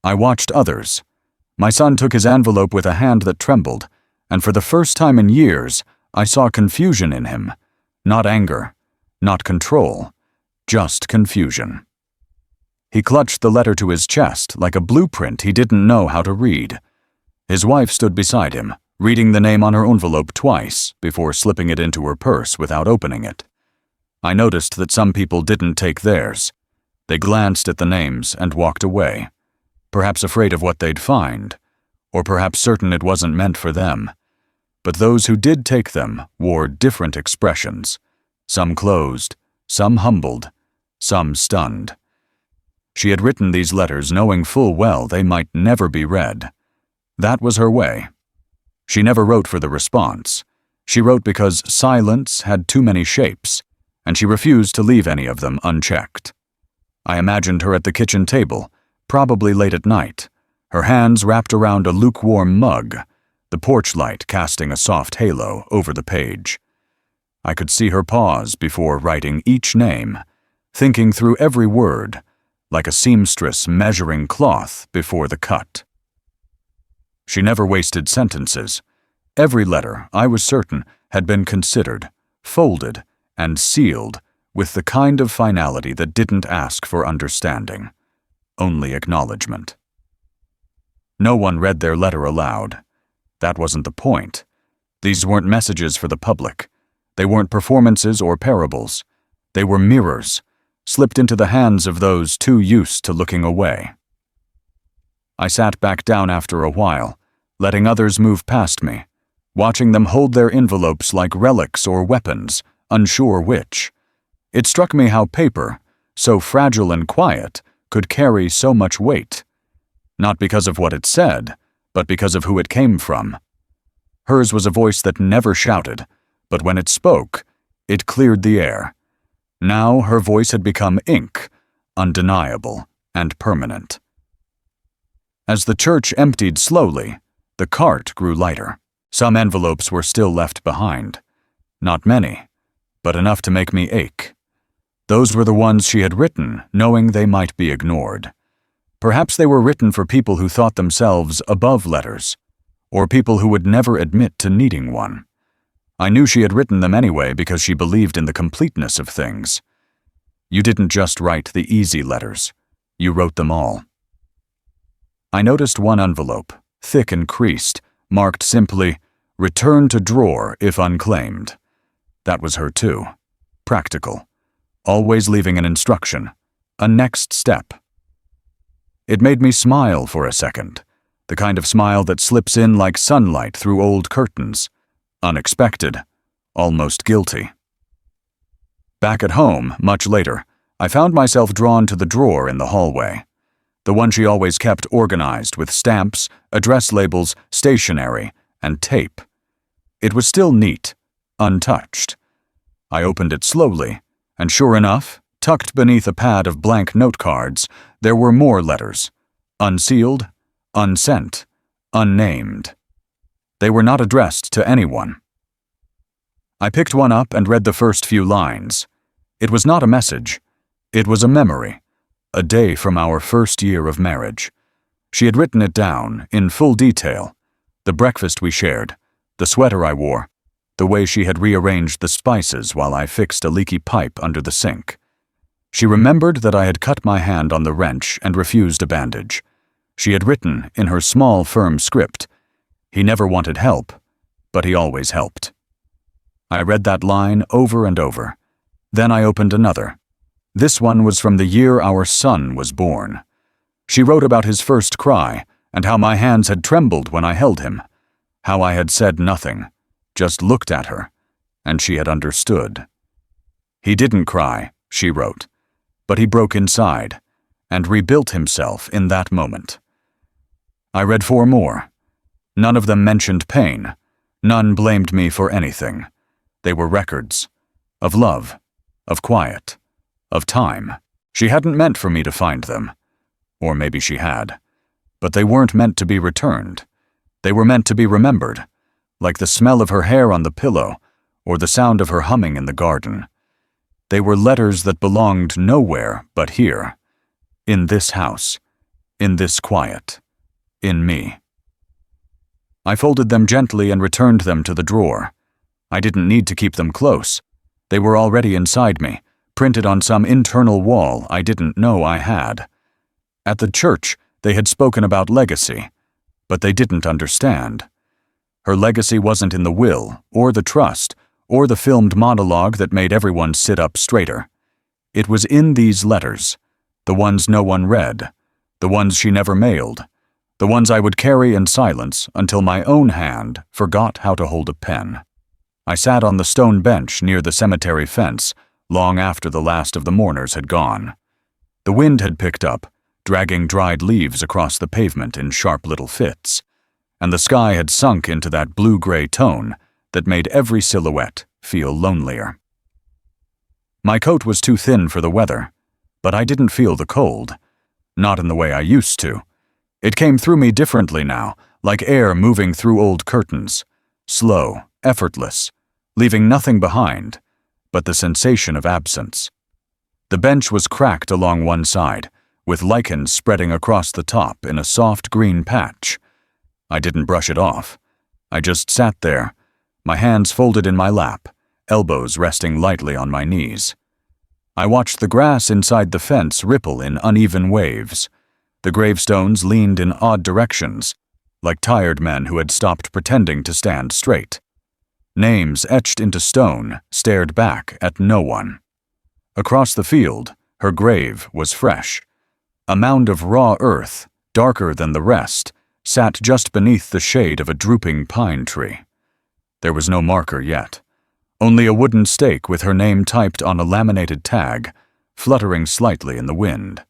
I watched others. My son took his envelope with a hand that trembled, and for the first time in years, I saw confusion in him. Not anger, not control, just confusion. He clutched the letter to his chest like a blueprint he didn't know how to read. His wife stood beside him, reading the name on her envelope twice before slipping it into her purse without opening it. I noticed that some people didn't take theirs. They glanced at the names and walked away, perhaps afraid of what they'd find, or perhaps certain it wasn't meant for them. But those who did take them wore different expressions, some closed, some humbled, some stunned. She had written these letters knowing full well they might never be read. That was her way. She never wrote for the response. She wrote because silence had too many shapes, and she refused to leave any of them unchecked. I imagined her at the kitchen table, probably late at night, her hands wrapped around a lukewarm mug, the porch light casting a soft halo over the page. I could see her pause before writing each name, thinking through every word, like a seamstress measuring cloth before the cut. She never wasted sentences. Every letter, I was certain, had been considered, folded, and sealed with the kind of finality that didn't ask for understanding, only acknowledgement. No one read their letter aloud. That wasn't the point. These weren't messages for the public. They weren't performances or parables. They were mirrors, slipped into the hands of those too used to looking away. I sat back down after a while, letting others move past me, watching them hold their envelopes like relics or weapons, unsure which. It struck me how paper, so fragile and quiet, could carry so much weight. Not because of what it said, but because of who it came from. Hers was a voice that never shouted, but when it spoke, it cleared the air. Now her voice had become ink, undeniable and permanent. As the church emptied slowly, the cart grew lighter. Some envelopes were still left behind. Not many, but enough to make me ache. Those were the ones she had written, knowing they might be ignored. Perhaps they were written for people who thought themselves above letters, or people who would never admit to needing one. I knew she had written them anyway because she believed in the completeness of things. You didn't just write the easy letters. You wrote them all. I noticed one envelope, thick and creased, marked simply, "Return to drawer if unclaimed." That was her too. Practical. Always leaving an instruction. A next step. It made me smile for a second, the kind of smile that slips in like sunlight through old curtains. Unexpected. Almost guilty. Back at home, much later, I found myself drawn to the drawer in the hallway. The one she always kept organized with stamps, address labels, stationery, and tape. It was still neat, untouched. I opened it slowly, and sure enough, tucked beneath a pad of blank note cards, there were more letters. Unsealed, unsent, unnamed. They were not addressed to anyone. I picked one up and read the first few lines. It was not a message. It was a memory. A day from our first year of marriage. She had written it down, in full detail. The breakfast we shared, the sweater I wore, the way she had rearranged the spices while I fixed a leaky pipe under the sink. She remembered that I had cut my hand on the wrench and refused a bandage. She had written, in her small, firm script, "He never wanted help, but he always helped." I read that line over and over. Then I opened another. This one was from the year our son was born. She wrote about his first cry and how my hands had trembled when I held him, how I had said nothing, just looked at her, and she had understood. He didn't cry, she wrote, but he broke inside and rebuilt himself in that moment. I read 4 more. None of them mentioned pain. None blamed me for anything. They were records of love, of quiet, of time. She hadn't meant for me to find them. Or maybe she had. But they weren't meant to be returned. They were meant to be remembered, like the smell of her hair on the pillow or the sound of her humming in the garden. They were letters that belonged nowhere but here, in this house, in this quiet, in me. I folded them gently and returned them to the drawer. I didn't need to keep them close. They were already inside me, printed on some internal wall I didn't know I had. At the church, they had spoken about legacy, but they didn't understand. Her legacy wasn't in the will, or the trust, or the filmed monologue that made everyone sit up straighter. It was in these letters, the ones no one read, the ones she never mailed, the ones I would carry in silence until my own hand forgot how to hold a pen. I sat on the stone bench near the cemetery fence, long after the last of the mourners had gone. The wind had picked up, dragging dried leaves across the pavement in sharp little fits, and the sky had sunk into that blue-gray tone that made every silhouette feel lonelier. My coat was too thin for the weather, but I didn't feel the cold, not in the way I used to. It came through me differently now, like air moving through old curtains, slow, effortless, leaving nothing behind but the sensation of absence. The bench was cracked along one side, with lichens spreading across the top in a soft green patch. I didn't brush it off. I just sat there, my hands folded in my lap, elbows resting lightly on my knees. I watched the grass inside the fence ripple in uneven waves. The gravestones leaned in odd directions, like tired men who had stopped pretending to stand straight. Names etched into stone stared back at no one. Across the field, her grave was fresh. A mound of raw earth, darker than the rest, sat just beneath the shade of a drooping pine tree. There was no marker yet, only a wooden stake with her name typed on a laminated tag, fluttering slightly in the wind.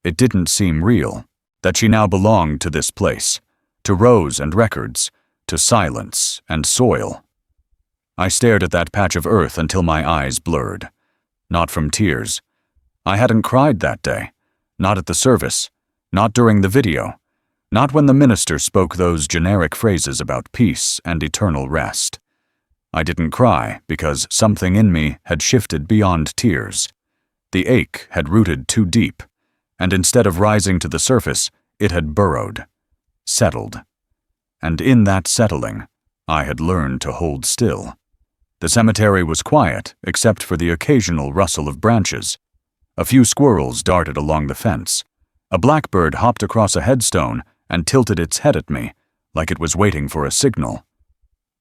It didn't seem real, that she now belonged to this place, to rows and records, to silence and soil. I stared at that patch of earth until my eyes blurred. Not from tears. I hadn't cried that day. Not at the service. Not during the video. Not when the minister spoke those generic phrases about peace and eternal rest. I didn't cry because something in me had shifted beyond tears. The ache had rooted too deep, and instead of rising to the surface, it had burrowed, settled. And in that settling, I had learned to hold still. The cemetery was quiet, except for the occasional rustle of branches. A few squirrels darted along the fence. A blackbird hopped across a headstone and tilted its head at me, like it was waiting for a signal.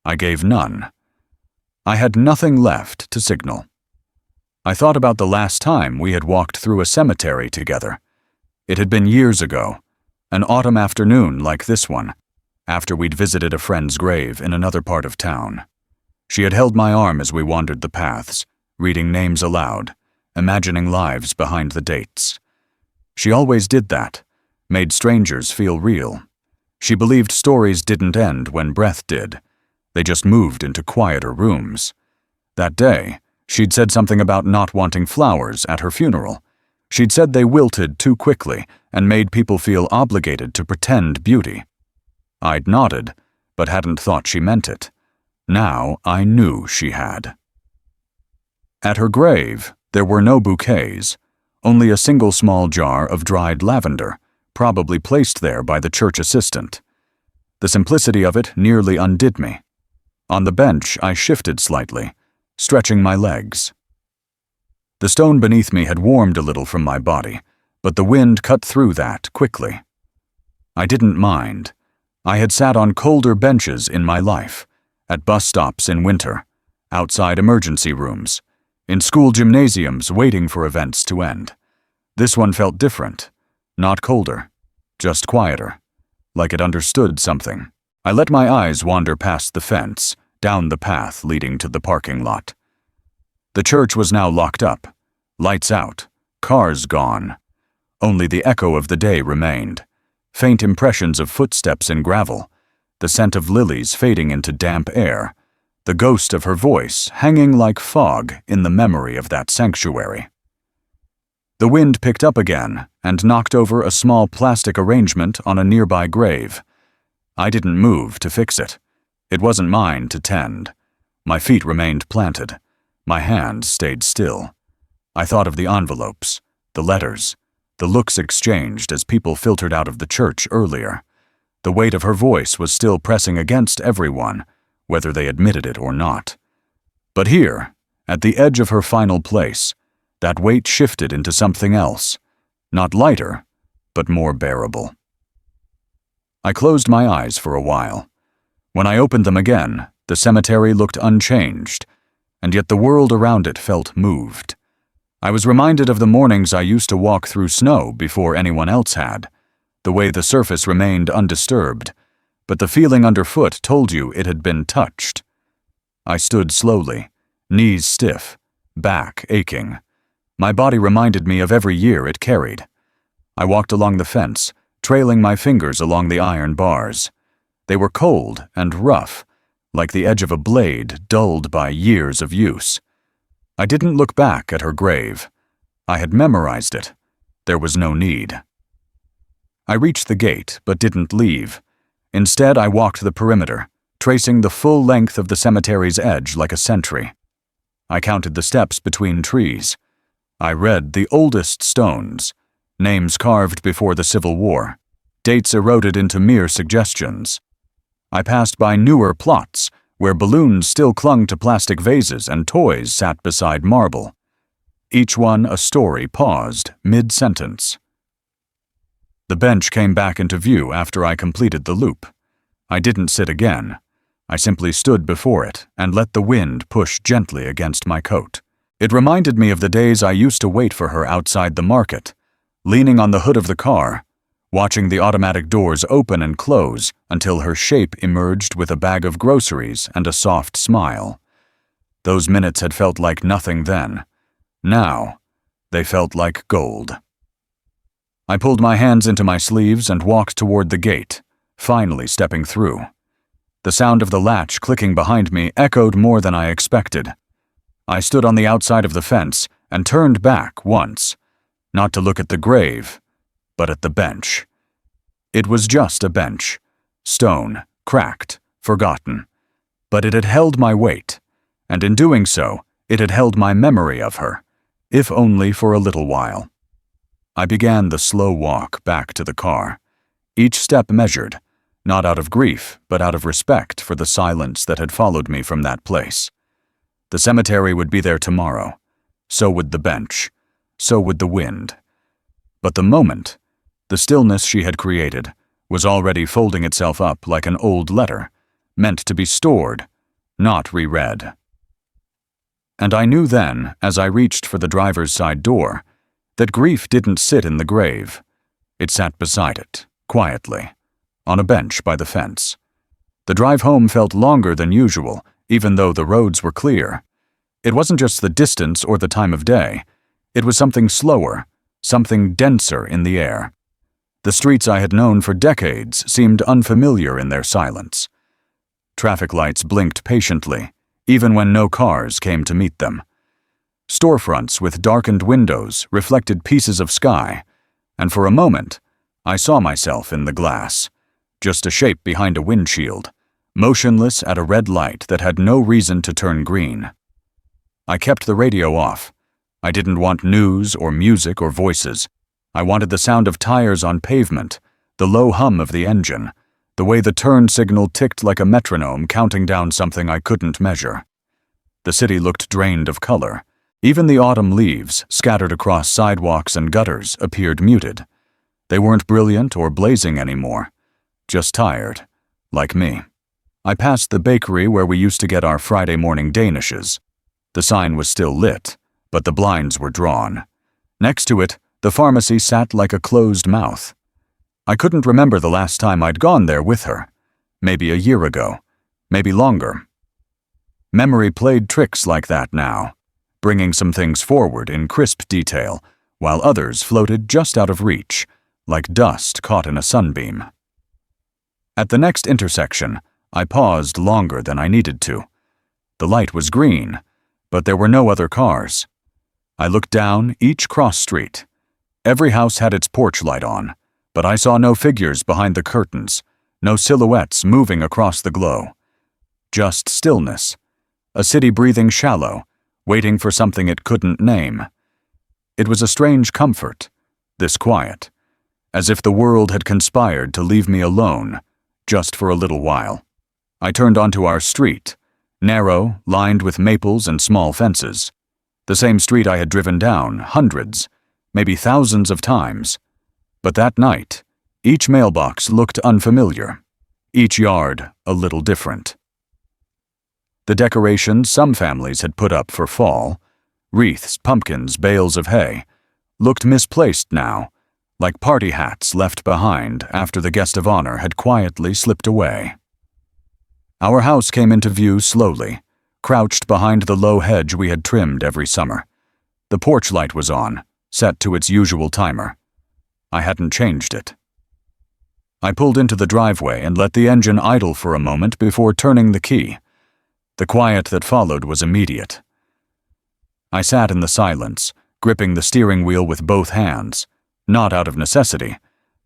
I gave none. I had nothing left to signal. I thought about the last time we had walked through a cemetery together. It had been years ago, an autumn afternoon like this one, after we'd visited a friend's grave in another part of town. She had held my arm as we wandered the paths, reading names aloud, imagining lives behind the dates. She always did that, made strangers feel real. She believed stories didn't end when breath did. They just moved into quieter rooms. That day, she'd said something about not wanting flowers at her funeral. She'd said they wilted too quickly and made people feel obligated to pretend beauty. I'd nodded, but hadn't thought she meant it. Now I knew she had. At her grave, there were no bouquets, only a single small jar of dried lavender, probably placed there by the church assistant. The simplicity of it nearly undid me. On the bench, I shifted slightly, stretching my legs. The stone beneath me had warmed a little from my body, but the wind cut through that quickly. I didn't mind. I had sat on colder benches in my life, at bus stops in winter, outside emergency rooms, in school gymnasiums waiting for events to end. This one felt different, not colder, just quieter, like it understood something. I let my eyes wander past the fence, down the path leading to the parking lot. The church was now locked up, lights out, cars gone. Only the echo of the day remained, faint impressions of footsteps in gravel, the scent of lilies fading into damp air, the ghost of her voice hanging like fog in the memory of that sanctuary. The wind picked up again and knocked over a small plastic arrangement on a nearby grave. I didn't move to fix it. It wasn't mine to tend. My feet remained planted. My hands stayed still. I thought of the envelopes, the letters, the looks exchanged as people filtered out of the church earlier. The weight of her voice was still pressing against everyone, whether they admitted it or not. But here, at the edge of her final place, that weight shifted into something else, not lighter, but more bearable. I closed my eyes for a while. When I opened them again, the cemetery looked unchanged, and yet the world around it felt moved. I was reminded of the mornings I used to walk through snow before anyone else had, the way the surface remained undisturbed, but the feeling underfoot told you it had been touched. I stood slowly, knees stiff, back aching. My body reminded me of every year it carried. I walked along the fence, trailing my fingers along the iron bars. They were cold and rough, like the edge of a blade dulled by years of use. I didn't look back at her grave. I had memorized it. There was no need. I reached the gate, but didn't leave. Instead, I walked the perimeter, tracing the full length of the cemetery's edge like a sentry. I counted the steps between trees. I read the oldest stones, names carved before the Civil War, dates eroded into mere suggestions. I passed by newer plots, where balloons still clung to plastic vases and toys sat beside marble. each one a story paused mid-sentence. The bench came back into view after I completed the loop. I didn't sit again. I simply stood before it and let the wind push gently against my coat. It reminded me of the days I used to wait for her outside the market, leaning on the hood of the car, watching the automatic doors open and close until her shape emerged with a bag of groceries and a soft smile. Those minutes had felt like nothing then. Now, they felt like gold. I pulled my hands into my sleeves and walked toward the gate, finally stepping through. The sound of the latch clicking behind me echoed more than I expected. I stood on the outside of the fence and turned back once, not to look at the grave, but at the bench. It was just a bench, stone, cracked, forgotten, but it had held my weight, and in doing so, it had held my memory of her, if only for a little while. I began the slow walk back to the car, each step measured, not out of grief, but out of respect for the silence that had followed me from that place. The cemetery would be there tomorrow. So would the bench. So would the wind. But the moment, the stillness she had created, was already folding itself up like an old letter, meant to be stored, not reread. And I knew then, as I reached for the driver's side door, that grief didn't sit in the grave. It sat beside it, quietly, on a bench by the fence. The drive home felt longer than usual, even though the roads were clear. It wasn't just the distance or the time of day. It was something slower, something denser in the air. The streets I had known for decades seemed unfamiliar in their silence. Traffic lights blinked patiently, even when no cars came to meet them. Storefronts with darkened windows reflected pieces of sky, and for a moment, I saw myself in the glass, just a shape behind a windshield, motionless at a red light that had no reason to turn green. I kept the radio off. I didn't want news or music or voices. I wanted the sound of tires on pavement, the low hum of the engine, the way the turn signal ticked like a metronome counting down something I couldn't measure. The city looked drained of color. Even the autumn leaves, scattered across sidewalks and gutters, appeared muted. They weren't brilliant or blazing anymore, just tired, like me. I passed the bakery where we used to get our Friday morning danishes. The sign was still lit, but the blinds were drawn. Next to it, the pharmacy sat like a closed mouth. I couldn't remember the last time I'd gone there with her. Maybe a year ago, maybe longer. Memory played tricks like that now, bringing some things forward in crisp detail, while others floated just out of reach, like dust caught in a sunbeam. At the next intersection, I paused longer than I needed to. The light was green, but there were no other cars. I looked down each cross street. Every house had its porch light on, but I saw no figures behind the curtains, no silhouettes moving across the glow. Just stillness, a city breathing shallow, waiting for something it couldn't name. It was a strange comfort, this quiet, as if the world had conspired to leave me alone, just for a little while. I turned onto our street, narrow, lined with maples and small fences. The same street I had driven down hundreds, maybe thousands of times. But that night, each mailbox looked unfamiliar, each yard a little different. The decorations some families had put up for fall, wreaths, pumpkins, bales of hay, looked misplaced now, like party hats left behind after the guest of honor had quietly slipped away. Our house came into view slowly, crouched behind the low hedge we had trimmed every summer. The porch light was on, set to its usual timer. I hadn't changed it. I pulled into the driveway and let the engine idle for a moment before turning the key. The quiet that followed was immediate. I sat in the silence, gripping the steering wheel with both hands, not out of necessity,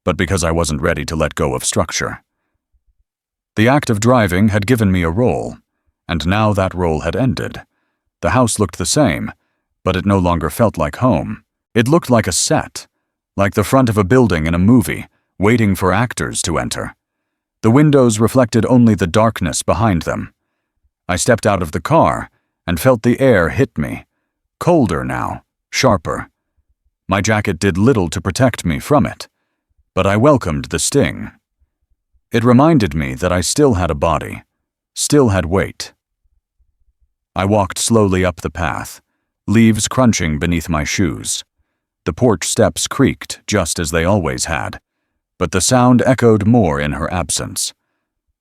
but because I wasn't ready to let go of structure. The act of driving had given me a role, and now that role had ended. The house looked the same, but it no longer felt like home. It looked like a set, like the front of a building in a movie, waiting for actors to enter. The windows reflected only the darkness behind them. I stepped out of the car and felt the air hit me, colder now, sharper. My jacket did little to protect me from it, but I welcomed the sting. It reminded me that I still had a body, still had weight. I walked slowly up the path, leaves crunching beneath my shoes. The porch steps creaked just as they always had, but the sound echoed more in her absence.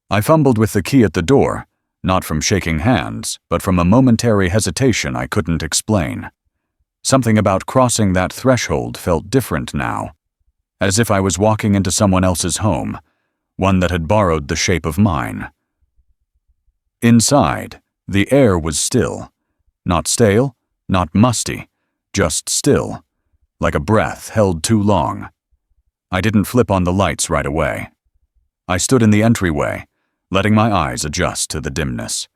I fumbled with the key at the door, not from shaking hands, but from a momentary hesitation I couldn't explain. Something about crossing that threshold felt different now, as if I was walking into someone else's home, one that had borrowed the shape of mine. Inside, the air was still. Not stale, not musty, just still, like a breath held too long. I didn't flip on the lights right away. I stood in the entryway, letting my eyes adjust to the dimness.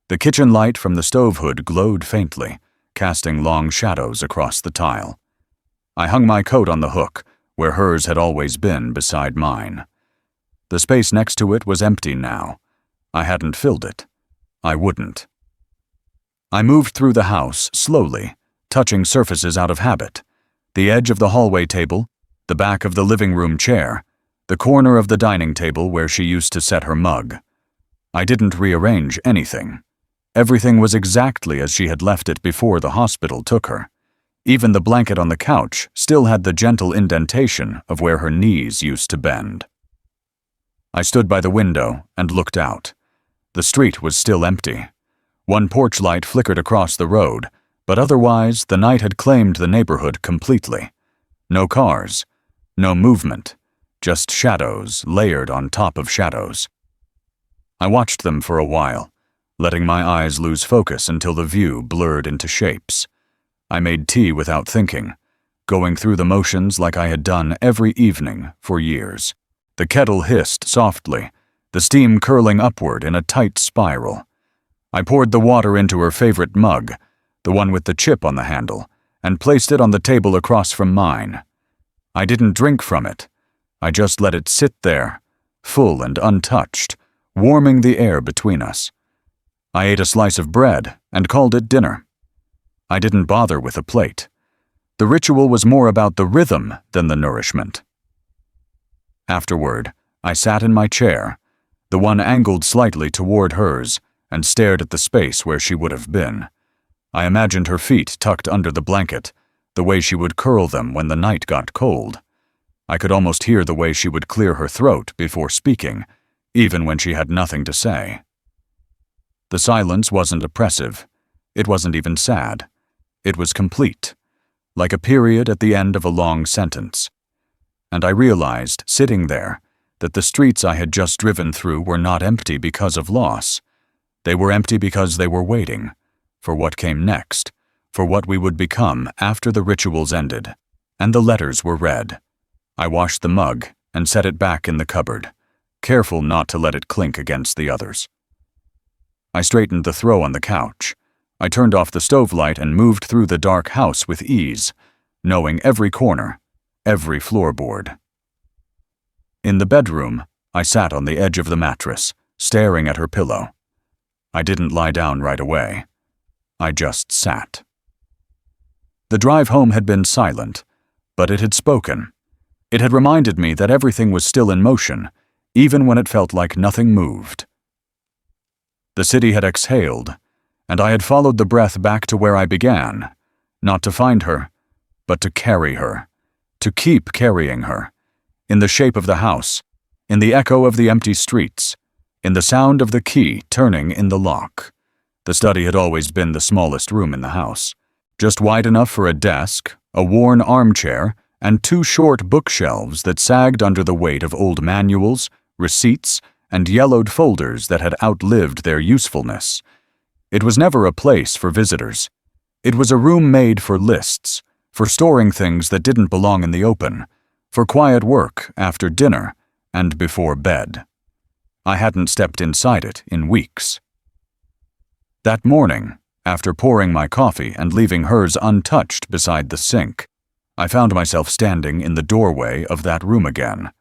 The kitchen light from the stove hood glowed faintly, casting long shadows across the tile. I hung my coat on the hook, where hers had always been beside mine. The space next to it was empty now. I hadn't filled it. I wouldn't. I moved through the house slowly, touching surfaces out of habit. The edge of the hallway table, the back of the living room chair, the corner of the dining table where she used to set her mug. I didn't rearrange anything. Everything was exactly as she had left it before the hospital took her. Even the blanket on the couch still had the gentle indentation of where her knees used to bend. I stood by the window and looked out. The street was still empty. One porch light flickered across the road, but otherwise the night had claimed the neighborhood completely. No cars, no movement, just shadows layered on top of shadows. I watched them for a while, letting my eyes lose focus until the view blurred into shapes. I made tea without thinking, going through the motions like I had done every evening for years. The kettle hissed softly, the steam curling upward in a tight spiral. I poured the water into her favorite mug, the one with the chip on the handle, and placed it on the table across from mine. I didn't drink from it. I just let it sit there, full and untouched, warming the air between us. I ate a slice of bread and called it dinner. I didn't bother with a plate. The ritual was more about the rhythm than the nourishment. Afterward, I sat in my chair, the one angled slightly toward hers, and stared at the space where she would have been. I imagined her feet tucked under the blanket, the way she would curl them when the night got cold. I could almost hear the way she would clear her throat before speaking, even when she had nothing to say. The silence wasn't oppressive. It wasn't even sad. It was complete, like a period at the end of a long sentence. And I realized, sitting there, that the streets I had just driven through were not empty because of loss. They were empty because they were waiting for what came next, for what we would become after the rituals ended, and the letters were read. I washed the mug and set it back in the cupboard, careful not to let it clink against the others. I straightened the throw on the couch. I turned off the stove light and moved through the dark house with ease, knowing every corner, every floorboard. In the bedroom, I sat on the edge of the mattress, staring at her pillow. I didn't lie down right away. I just sat. The drive home had been silent, but it had spoken. It had reminded me that everything was still in motion, even when it felt like nothing moved. The city had exhaled, and I had followed the breath back to where I began, not to find her, but to carry her, to keep carrying her, in the shape of the house, in the echo of the empty streets, in the sound of the key turning in the lock. The study had always been the smallest room in the house, just wide enough for a desk, a worn armchair, and two short bookshelves that sagged under the weight of old manuals, receipts, and yellowed folders that had outlived their usefulness. It was never a place for visitors. It was a room made for lists, for storing things that didn't belong in the open, for quiet work after dinner and before bed. I hadn't stepped inside it in weeks. That morning, after pouring my coffee and leaving hers untouched beside the sink, I found myself standing in the doorway of that room again.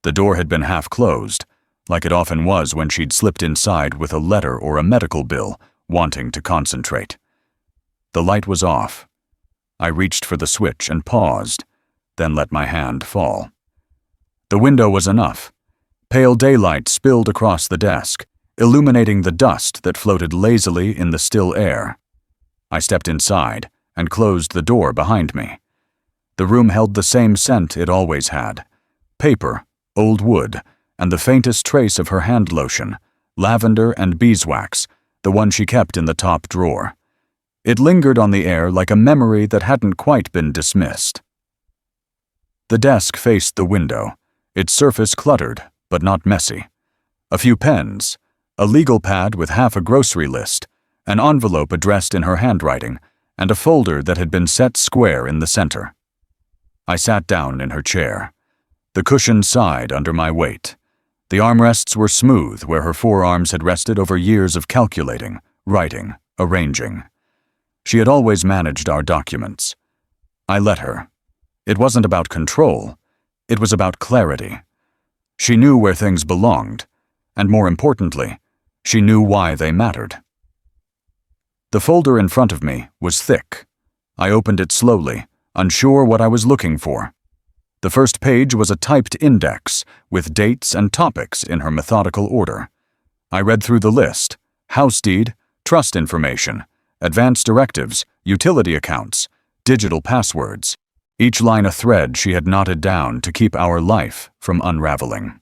The door had been half closed, like it often was when she'd slipped inside with a letter or a medical bill, wanting to concentrate. The light was off. I reached for the switch and paused, then let my hand fall. The window was enough. Pale daylight spilled across the desk, illuminating the dust that floated lazily in the still air. I stepped inside and closed the door behind me. The room held the same scent it always had: paper, old wood, and the faintest trace of her hand lotion, lavender and beeswax, the one she kept in the top drawer. It lingered on the air like a memory that hadn't quite been dismissed. The desk faced the window, its surface cluttered, but not messy. A few pens, a legal pad with half a grocery list, an envelope addressed in her handwriting, and a folder that had been set square in the center. I sat down in her chair. The cushion sighed under my weight. The armrests were smooth where her forearms had rested over years of calculating, writing, arranging. She had always managed our documents. I let her. It wasn't about control. It was about clarity. She knew where things belonged, and more importantly, she knew why they mattered. The folder in front of me was thick. I opened it slowly, unsure what I was looking for. The first page was a typed index with dates and topics in her methodical order. I read through the list: house deed, trust information, advance directives, utility accounts, digital passwords, each line a thread she had knotted down to keep our life from unraveling.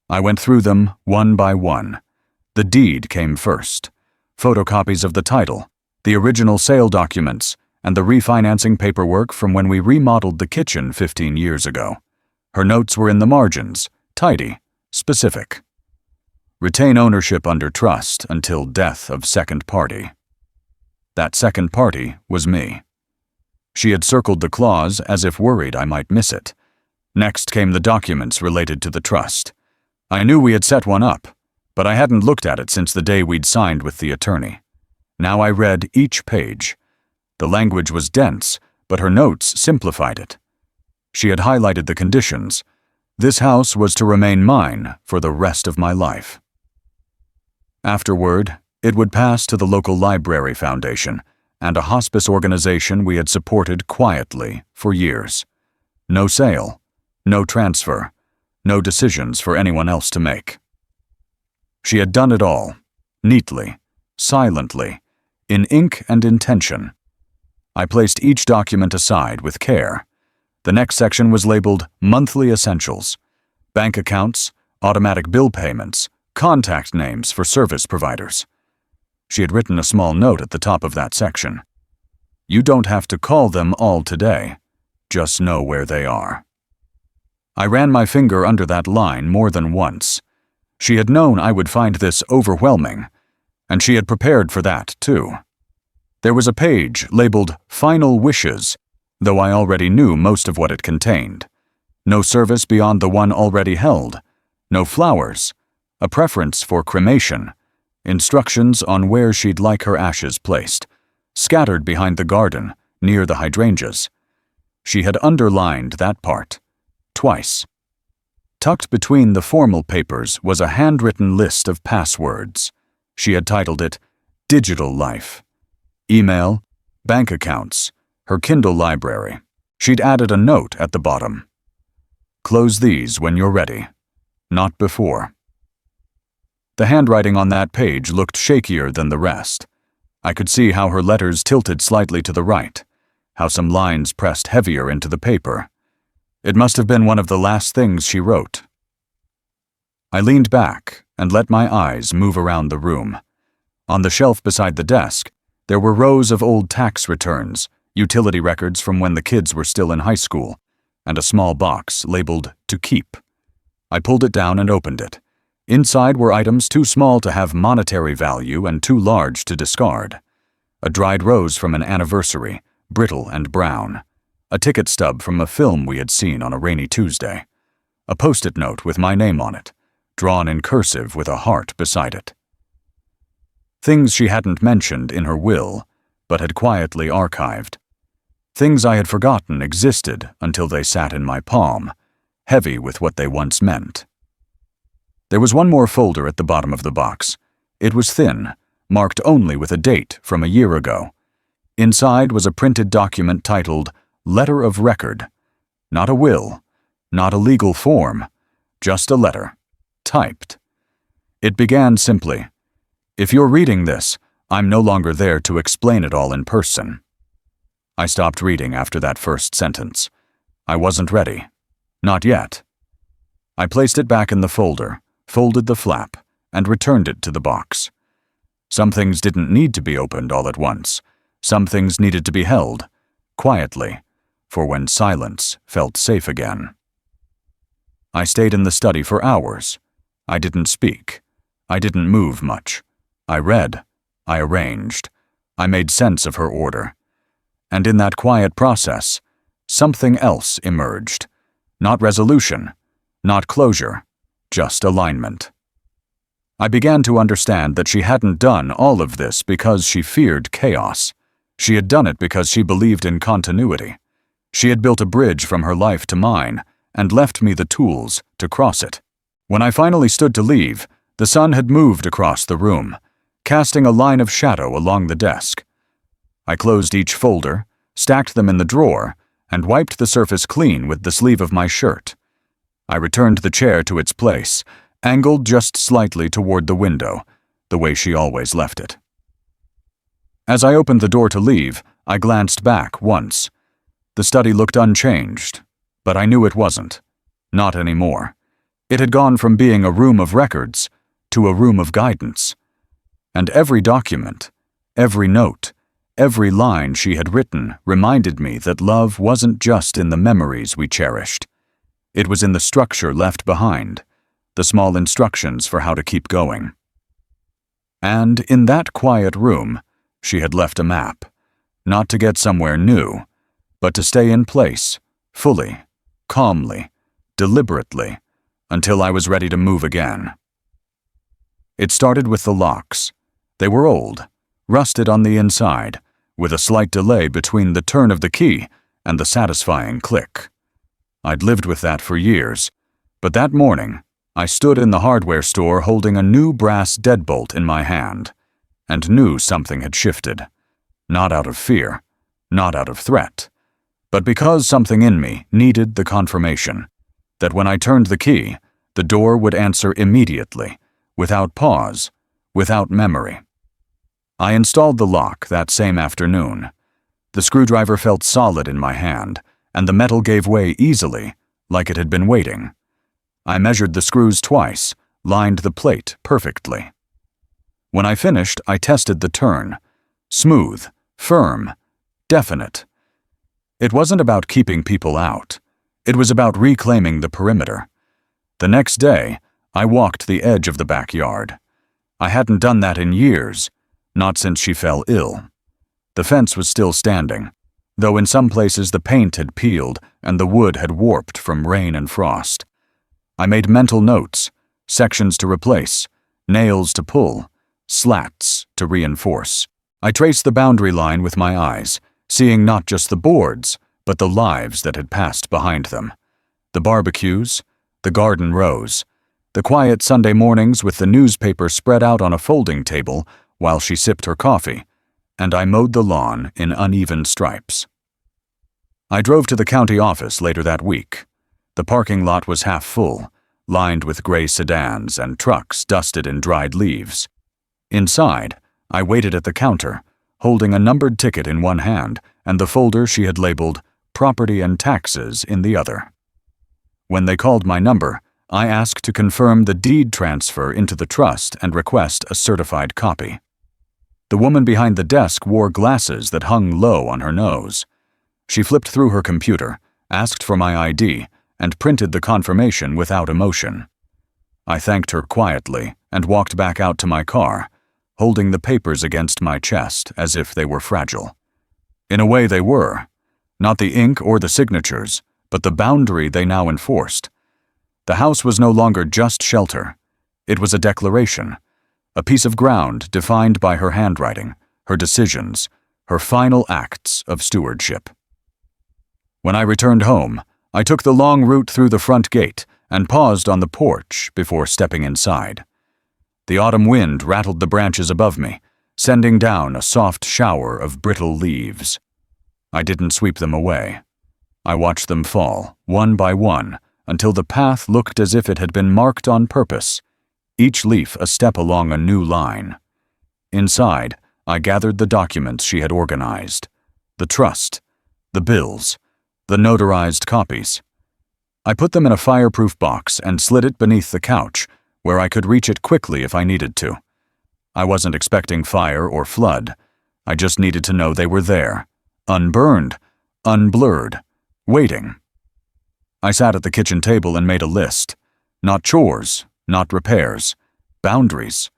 I went through them one by one. The deed came first. Photocopies of the title, the original sale documents, and the refinancing paperwork from when we remodeled the kitchen 15 years ago. Her notes were in the margins, tidy, specific. Retain ownership under trust until death of second party. That second party was me. She had circled the clause as if worried I might miss it. Next came the documents related to the trust. I knew we had set one up, but I hadn't looked at it since the day we'd signed with the attorney. Now I read each page. The language was dense, but her notes simplified it. She had highlighted the conditions. This house was to remain mine for the rest of my life. Afterward, it would pass to the local library foundation and a hospice organization we had supported quietly for years. No sale, no transfer, no decisions for anyone else to make. She had done it all, neatly, silently, in ink and intention. I placed each document aside with care. The next section was labeled Monthly Essentials: bank accounts, automatic bill payments, contact names for service providers. She had written a small note at the top of that section. You don't have to call them all today. Just know where they are. I ran my finger under that line more than once. She had known I would find this overwhelming, and she had prepared for that too. There was a page labeled Final Wishes, though I already knew most of what it contained. No service beyond the one already held. No flowers. A preference for cremation. Instructions on where she'd like her ashes placed. Scattered behind the garden, near the hydrangeas. She had underlined that part. Twice. Tucked between the formal papers was a handwritten list of passwords. She had titled it Digital Life. Email, bank accounts, her Kindle library. She'd added a note at the bottom. Close these when you're ready. Not before. The handwriting on that page looked shakier than the rest. I could see how her letters tilted slightly to the right, how some lines pressed heavier into the paper. It must have been one of the last things she wrote. I leaned back and let my eyes move around the room. On the shelf beside the desk, there were rows of old tax returns, utility records from when the kids were still in high school, and a small box labeled To Keep. I pulled it down and opened it. Inside were items too small to have monetary value and too large to discard. A dried rose from an anniversary, brittle and brown. A ticket stub from a film we had seen on a rainy Tuesday. A post-it note with my name on it, drawn in cursive with a heart beside it. Things she hadn't mentioned in her will, but had quietly archived. Things I had forgotten existed until they sat in my palm, heavy with what they once meant. There was one more folder at the bottom of the box. It was thin, marked only with a date from a year ago. Inside was a printed document titled Letter of Record. Not a will, not a legal form, just a letter, typed. It began simply, "If you're reading this, I'm no longer there to explain it all in person." I stopped reading after that first sentence. I wasn't ready. Not yet. I placed it back in the folder, folded the flap, and returned it to the box. Some things didn't need to be opened all at once. Some things needed to be held, quietly, for when silence felt safe again. I stayed in the study for hours. I didn't speak. I didn't move much. I read. I arranged. I made sense of her order. And in that quiet process, something else emerged. Not resolution, not closure, just alignment. I began to understand that she hadn't done all of this because she feared chaos. She had done it because she believed in continuity. She had built a bridge from her life to mine and left me the tools to cross it. When I finally stood to leave, the sun had moved across the room, casting a line of shadow along the desk. I closed each folder, stacked them in the drawer, and wiped the surface clean with the sleeve of my shirt. I returned the chair to its place, angled just slightly toward the window, the way she always left it. As I opened the door to leave, I glanced back once. The study looked unchanged, but I knew it wasn't. Not anymore. It had gone from being a room of records to a room of guidance. And every document, every note, every line she had written reminded me that love wasn't just in the memories we cherished. It was in the structure left behind, the small instructions for how to keep going. And in that quiet room, she had left a map, not to get somewhere new, but to stay in place, fully, calmly, deliberately, until I was ready to move again. It started with the locks. They were old, rusted on the inside, with a slight delay between the turn of the key and the satisfying click. I'd lived with that for years, but that morning, I stood in the hardware store holding a new brass deadbolt in my hand, and knew something had shifted. Not out of fear, not out of threat, but because something in me needed the confirmation that when I turned the key, the door would answer immediately, without pause, without memory. I installed the lock that same afternoon. The screwdriver felt solid in my hand, and the metal gave way easily, like it had been waiting. I measured the screws twice, lined the plate perfectly. When I finished, I tested the turn. Smooth, firm, definite. It wasn't about keeping people out. It was about reclaiming the perimeter. The next day, I walked the edge of the backyard. I hadn't done that in years, not since she fell ill. The fence was still standing, though in some places the paint had peeled and the wood had warped from rain and frost. I made mental notes, sections to replace, nails to pull, slats to reinforce. I traced the boundary line with my eyes, seeing not just the boards, but the lives that had passed behind them. The barbecues, the garden rows, the quiet Sunday mornings with the newspaper spread out on a folding table while she sipped her coffee, and I mowed the lawn in uneven stripes. I drove to the county office later that week. The parking lot was half full, lined with gray sedans and trucks dusted in dried leaves. Inside, I waited at the counter, holding a numbered ticket in one hand and the folder she had labeled Property and Taxes in the other. When they called my number, I asked to confirm the deed transfer into the trust and request a certified copy. The woman behind the desk wore glasses that hung low on her nose. She flipped through her computer, asked for my ID, and printed the confirmation without emotion. I thanked her quietly and walked back out to my car, holding the papers against my chest as if they were fragile. In a way they were. Not the ink or the signatures, but the boundary they now enforced. The house was no longer just shelter. It was a declaration, a piece of ground defined by her handwriting, her decisions, her final acts of stewardship. When I returned home, I took the long route through the front gate and paused on the porch before stepping inside. The autumn wind rattled the branches above me, sending down a soft shower of brittle leaves. I didn't sweep them away. I watched them fall, one by one, until the path looked as if it had been marked on purpose, each leaf a step along a new line. Inside, I gathered the documents she had organized, the trust, the bills, the notarized copies. I put them in a fireproof box and slid it beneath the couch, where I could reach it quickly if I needed to. I wasn't expecting fire or flood. I just needed to know they were there, unburned, unblurred, waiting. I sat at the kitchen table and made a list. Not chores, not repairs, boundaries.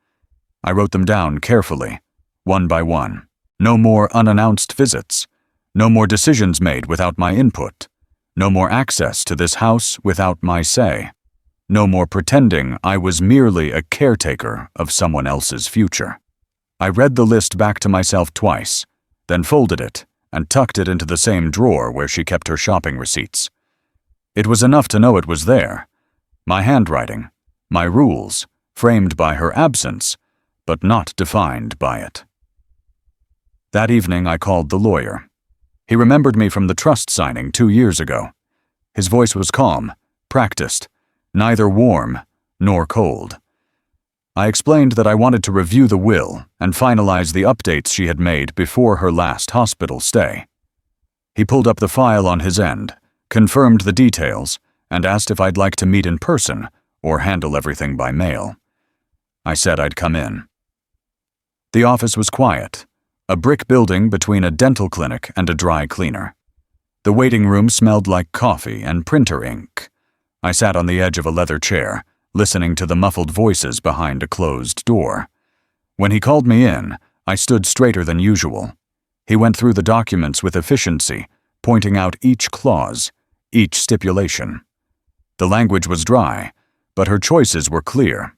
I wrote them down carefully, one by one. No more unannounced visits. No more decisions made without my input. No more access to this house without my say. No more pretending I was merely a caretaker of someone else's future. I read the list back to myself twice, then folded it and tucked it into the same drawer where she kept her shopping receipts. It was enough to know it was there. My handwriting, my rules, framed by her absence, but not defined by it. That evening I called the lawyer. He remembered me from the trust signing 2 years ago. His voice was calm, practiced, neither warm nor cold. I explained that I wanted to review the will and finalize the updates she had made before her last hospital stay. He pulled up the file on his end, confirmed the details, and asked if I'd like to meet in person or handle everything by mail. I said I'd come in. The office was quiet, a brick building between a dental clinic and a dry cleaner. The waiting room smelled like coffee and printer ink. I sat on the edge of a leather chair, listening to the muffled voices behind a closed door. When he called me in, I stood straighter than usual. He went through the documents with efficiency, pointing out each clause, each stipulation. The language was dry, but her choices were clear.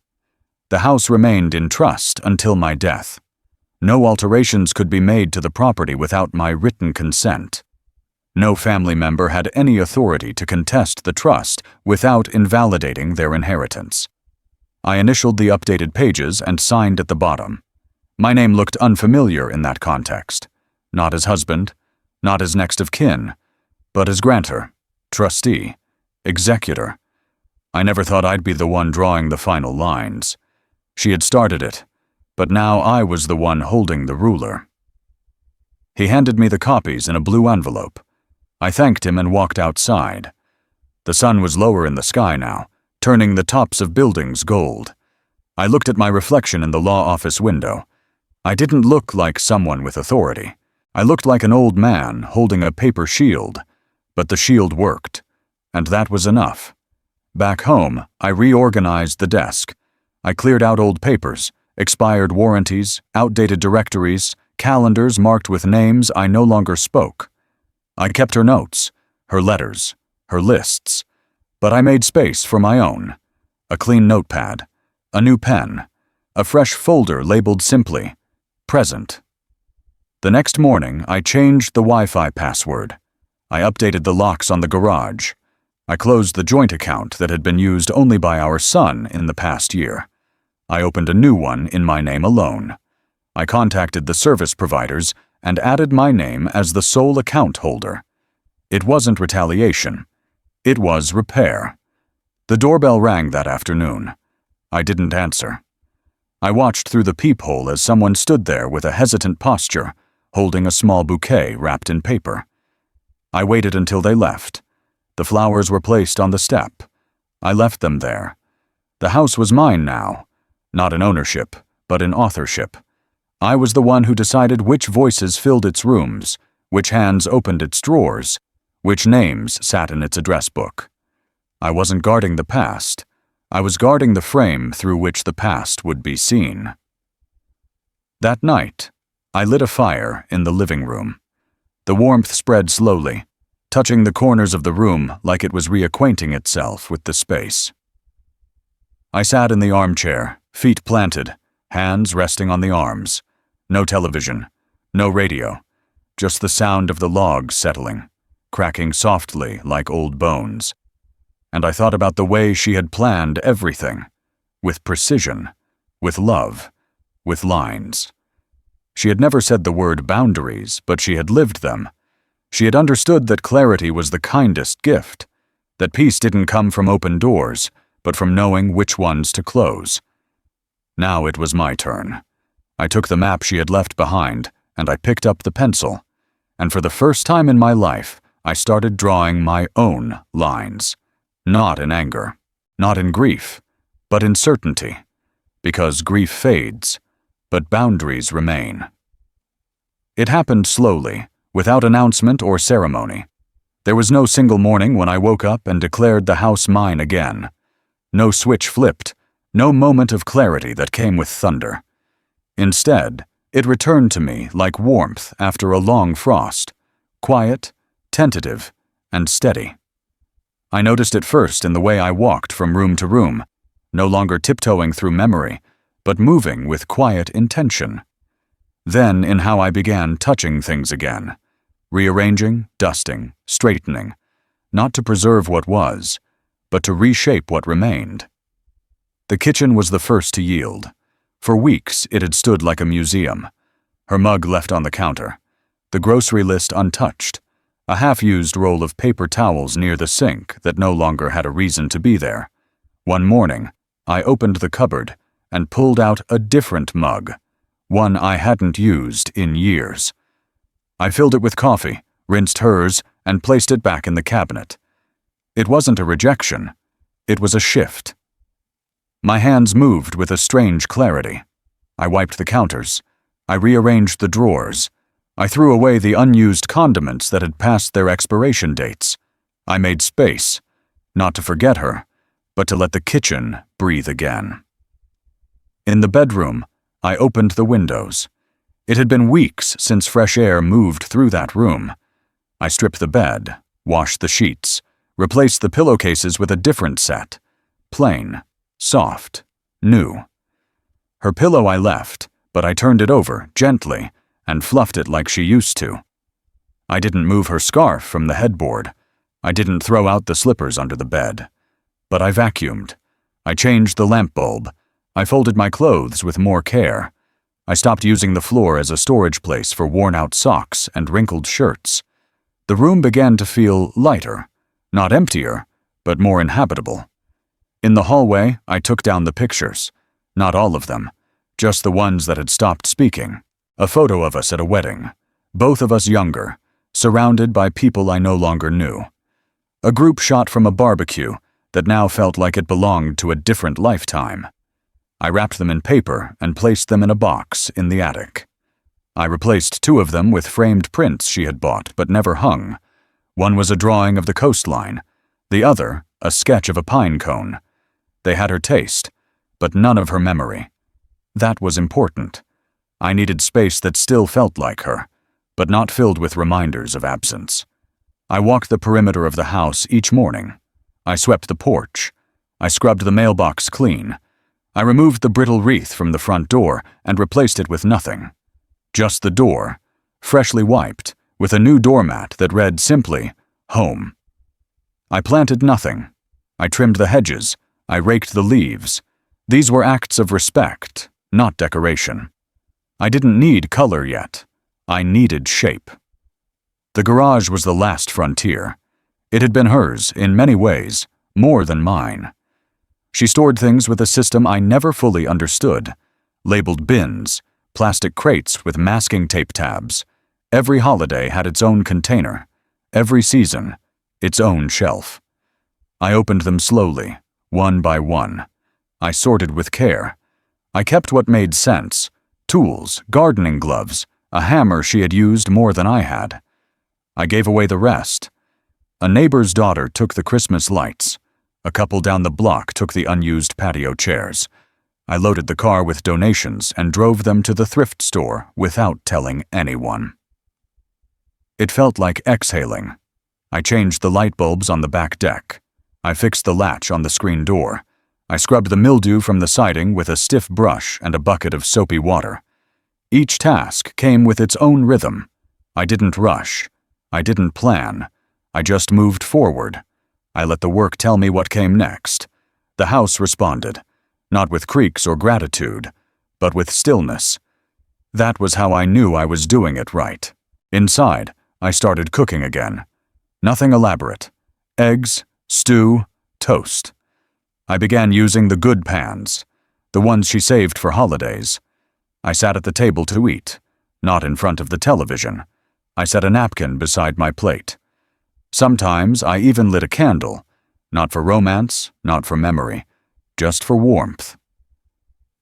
The house remained in trust until my death. No alterations could be made to the property without my written consent. No family member had any authority to contest the trust without invalidating their inheritance. I initialed the updated pages and signed at the bottom. My name looked unfamiliar in that context. Not as husband, not as next of kin, but as grantor, trustee, executor. I never thought I'd be the one drawing the final lines. She had started it, but now I was the one holding the ruler. He handed me the copies in a blue envelope. I thanked him and walked outside. The sun was lower in the sky now, turning the tops of buildings gold. I looked at my reflection in the law office window. I didn't look like someone with authority. I looked like an old man holding a paper shield, but the shield worked, and that was enough. Back home, I reorganized the desk. I cleared out old papers, expired warranties, outdated directories, calendars marked with names I no longer spoke. I kept her notes, her letters, her lists, but I made space for my own. A clean notepad, a new pen, a fresh folder labeled simply, Present. The next morning, I changed the Wi-Fi password. I updated the locks on the garage. I closed the joint account that had been used only by our son in the past year. I opened a new one in my name alone. I contacted the service providers and added my name as the sole account holder. It wasn't retaliation. It was repair. The doorbell rang that afternoon. I didn't answer. I watched through the peephole as someone stood there with a hesitant posture, holding a small bouquet wrapped in paper. I waited until they left. The flowers were placed on the step. I left them there. The house was mine now, not in ownership, but in authorship. I was the one who decided which voices filled its rooms, which hands opened its drawers, which names sat in its address book. I wasn't guarding the past. I was guarding the frame through which the past would be seen. That night, I lit a fire in the living room. The warmth spread slowly, touching the corners of the room like it was reacquainting itself with the space. I sat in the armchair, feet planted, hands resting on the arms. No television, no radio, just the sound of the logs settling, cracking softly like old bones. And I thought about the way she had planned everything, with precision, with love, with lines. She had never said the word boundaries, but she had lived them. She had understood that clarity was the kindest gift, that peace didn't come from open doors, but from knowing which ones to close. Now it was my turn. I took the map she had left behind, and I picked up the pencil. And for the first time in my life, I started drawing my own lines. Not in anger, not in grief, but in certainty. Because grief fades, but boundaries remain. It happened slowly, without announcement or ceremony. There was no single morning when I woke up and declared the house mine again. No switch flipped, no moment of clarity that came with thunder. Instead, it returned to me like warmth after a long frost, quiet, tentative, and steady. I noticed it first in the way I walked from room to room, no longer tiptoeing through memory, but moving with quiet intention. Then in how I began touching things again, rearranging, dusting, straightening, not to preserve what was, but to reshape what remained. The kitchen was the first to yield. For weeks it had stood like a museum, her mug left on the counter, the grocery list untouched, a half-used roll of paper towels near the sink that no longer had a reason to be there. One morning, I opened the cupboard and pulled out a different mug, one I hadn't used in years. I filled it with coffee, rinsed hers, and placed it back in the cabinet. It wasn't a rejection, it was a shift. My hands moved with a strange clarity. I wiped the counters. I rearranged the drawers. I threw away the unused condiments that had passed their expiration dates. I made space, not to forget her, but to let the kitchen breathe again. In the bedroom, I opened the windows. It had been weeks since fresh air moved through that room. I stripped the bed, washed the sheets, replaced the pillowcases with a different set, plain, soft, new. Her pillow I left, but I turned it over, gently, and fluffed it like she used to. I didn't move her scarf from the headboard. I didn't throw out the slippers under the bed. But I vacuumed. I changed the lamp bulb. I folded my clothes with more care. I stopped using the floor as a storage place for worn-out socks and wrinkled shirts. The room began to feel lighter, not emptier, but more inhabitable. In the hallway, I took down the pictures. Not all of them, just the ones that had stopped speaking. A photo of us at a wedding, both of us younger, surrounded by people I no longer knew. A group shot from a barbecue that now felt like it belonged to a different lifetime. I wrapped them in paper and placed them in a box in the attic. I replaced 2 of them with framed prints she had bought but never hung. One was a drawing of the coastline, the other a sketch of a pine cone. They had her taste, but none of her memory. That was important. I needed space that still felt like her, but not filled with reminders of absence. I walked the perimeter of the house each morning. I swept the porch. I scrubbed the mailbox clean. I removed the brittle wreath from the front door and replaced it with nothing. Just the door, freshly wiped, with a new doormat that read simply, "Home." I planted nothing. I trimmed the hedges. I raked the leaves. These were acts of respect, not decoration. I didn't need color yet. I needed shape. The garage was the last frontier. It had been hers, in many ways, more than mine. She stored things with a system I never fully understood. Labeled bins, plastic crates with masking tape tabs. Every holiday had its own container. Every season, its own shelf. I opened them slowly, one by one. I sorted with care. I kept what made sense. Tools, gardening gloves, a hammer she had used more than I had. I gave away the rest. A neighbor's daughter took the Christmas lights. A couple down the block took the unused patio chairs. I loaded the car with donations and drove them to the thrift store without telling anyone. It felt like exhaling. I changed the light bulbs on the back deck. I fixed the latch on the screen door. I scrubbed the mildew from the siding with a stiff brush and a bucket of soapy water. Each task came with its own rhythm. I didn't rush. I didn't plan. I just moved forward. I let the work tell me what came next. The house responded, not with creaks or gratitude, but with stillness. That was how I knew I was doing it right. Inside, I started cooking again. Nothing elaborate. Eggs, stew, toast. I began using the good pans, the ones she saved for holidays. I sat at the table to eat, not in front of the television. I set a napkin beside my plate. Sometimes I even lit a candle, not for romance, not for memory, just for warmth.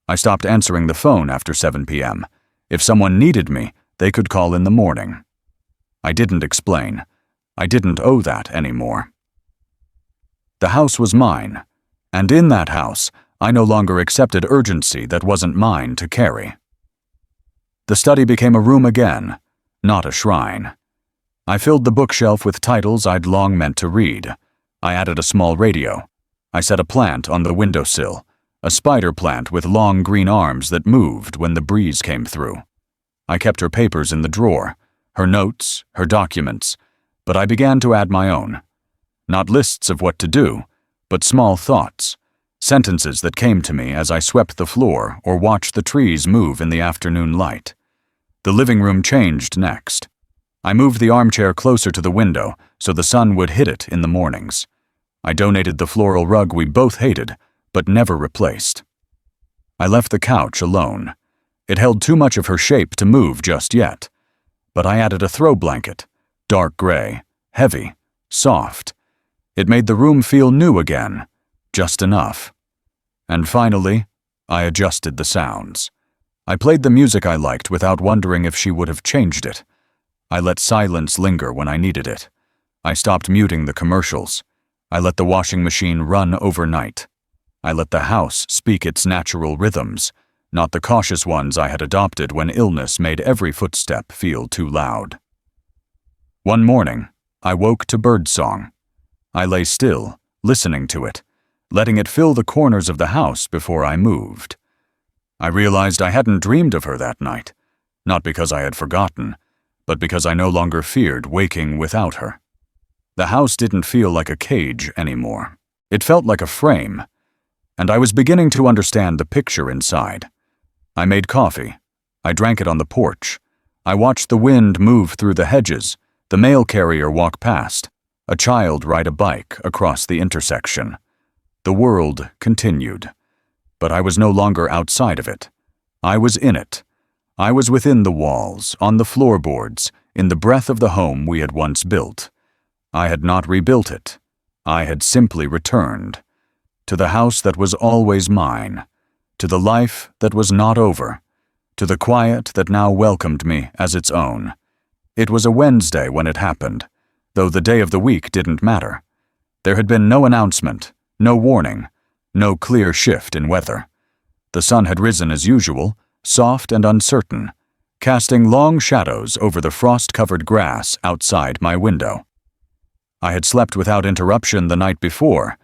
I stopped answering the phone after 7 p.m. If someone needed me, they could call in the morning. I didn't explain. I didn't owe that anymore. The house was mine, and in that house, I no longer accepted urgency that wasn't mine to carry. The study became a room again, not a shrine. I filled the bookshelf with titles I'd long meant to read. I added a small radio. I set a plant on the windowsill, a spider plant with long green arms that moved when the breeze came through. I kept her papers in the drawer, her notes, her documents, but I began to add my own. Not lists of what to do, but small thoughts, sentences that came to me as I swept the floor or watched the trees move in the afternoon light. The living room changed next. I moved the armchair closer to the window so the sun would hit it in the mornings. I donated the floral rug we both hated, but never replaced. I left the couch alone. It held too much of her shape to move just yet. But I added a throw blanket, dark gray, heavy, soft. It made the room feel new again, just enough. And finally, I adjusted the sounds. I played the music I liked without wondering if she would have changed it. I let silence linger when I needed it. I stopped muting the commercials. I let the washing machine run overnight. I let the house speak its natural rhythms, not the cautious ones I had adopted when illness made every footstep feel too loud. One morning, I woke to birdsong. I lay still, listening to it, letting it fill the corners of the house before I moved. I realized I hadn't dreamed of her that night, not because I had forgotten, but because I no longer feared waking without her. The house didn't feel like a cage anymore. It felt like a frame, and I was beginning to understand the picture inside. I made coffee. I drank it on the porch. I watched the wind move through the hedges, the mail carrier walk past, a child ride a bike across the intersection. The world continued, but I was no longer outside of it. I was in it. I was within the walls, on the floorboards, in the breath of the home we had once built. I had not rebuilt it. I had simply returned. To the house that was always mine. To the life that was not over. To the quiet that now welcomed me as its own. It was a Wednesday when it happened, though the day of the week didn't matter. There had been no announcement, no warning, no clear shift in weather. The sun had risen as usual, soft and uncertain, casting long shadows over the frost-covered grass outside my window. I had slept without interruption the night before,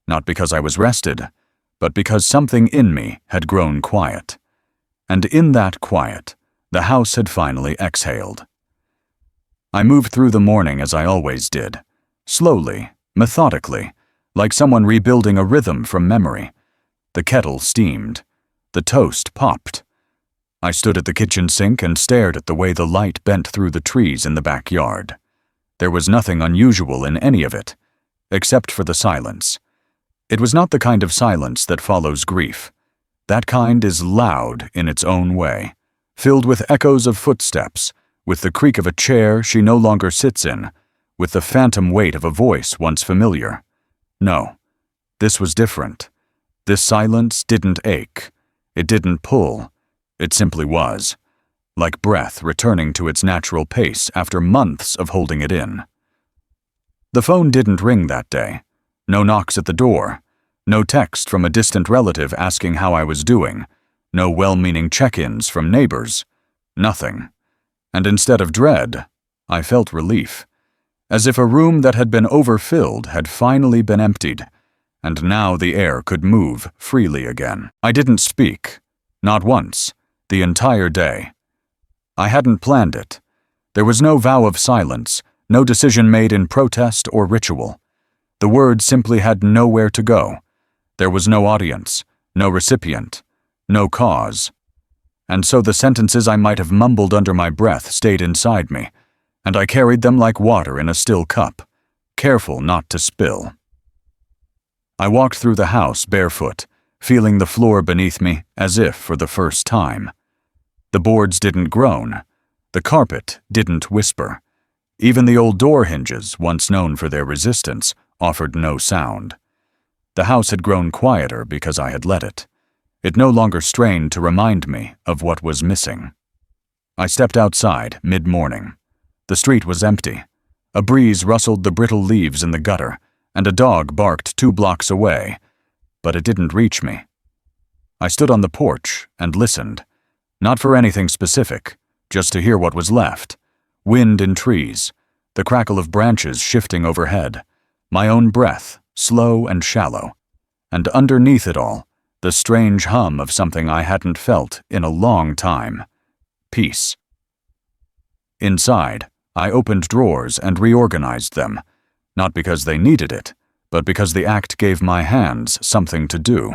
not because I was rested, but because something in me had grown quiet. And in that quiet, the house had finally exhaled. I moved through the morning as I always did, slowly, methodically, like someone rebuilding a rhythm from memory. The kettle steamed. The toast popped. I stood at the kitchen sink and stared at the way the light bent through the trees in the backyard. There was nothing unusual in any of it, except for the silence. It was not the kind of silence that follows grief. That kind is loud in its own way, filled with echoes of footsteps, with the creak of a chair she no longer sits in, with the phantom weight of a voice once familiar. No, this was different. This silence didn't ache. It didn't pull. It simply was, like breath returning to its natural pace after months of holding it in. The phone didn't ring that day. No knocks at the door. No text from a distant relative asking how I was doing. No well-meaning check-ins from neighbors. Nothing. And instead of dread, I felt relief. As if a room that had been overfilled had finally been emptied, and now the air could move freely again. I didn't speak. Not once. The entire day. I hadn't planned it. There was no vow of silence, no decision made in protest or ritual. The words simply had nowhere to go. There was no audience, no recipient, no cause. And so the sentences I might have mumbled under my breath stayed inside me, and I carried them like water in a still cup, careful not to spill. I walked through the house barefoot, feeling the floor beneath me as if for the first time. The boards didn't groan. The carpet didn't whisper. Even the old door hinges, once known for their resistance, offered no sound. The house had grown quieter because I had let it. It no longer strained to remind me of what was missing. I stepped outside mid-morning. The street was empty. A breeze rustled the brittle leaves in the gutter, and a dog barked 2 blocks away, but it didn't reach me. I stood on the porch and listened, not for anything specific, just to hear what was left. Wind in trees, the crackle of branches shifting overhead, my own breath, slow and shallow, and underneath it all, the strange hum of something I hadn't felt in a long time. Peace. Inside, I opened drawers and reorganized them, not because they needed it, but because the act gave my hands something to do.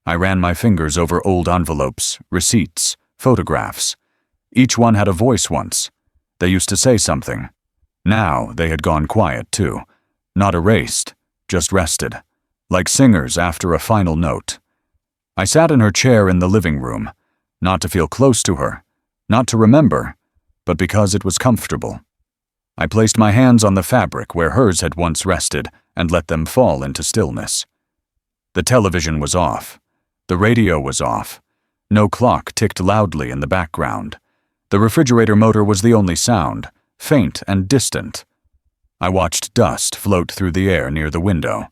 I ran my fingers over old envelopes, receipts, photographs. Each one had a voice once. They used to say something. Now they had gone quiet too, not erased, just rested, like singers after a final note. I sat in her chair in the living room, not to feel close to her, not to remember, but because it was comfortable. I placed my hands on the fabric where hers had once rested and let them fall into stillness. The television was off. The radio was off. No clock ticked loudly in the background. The refrigerator motor was the only sound, faint and distant. I watched dust float through the air near the window.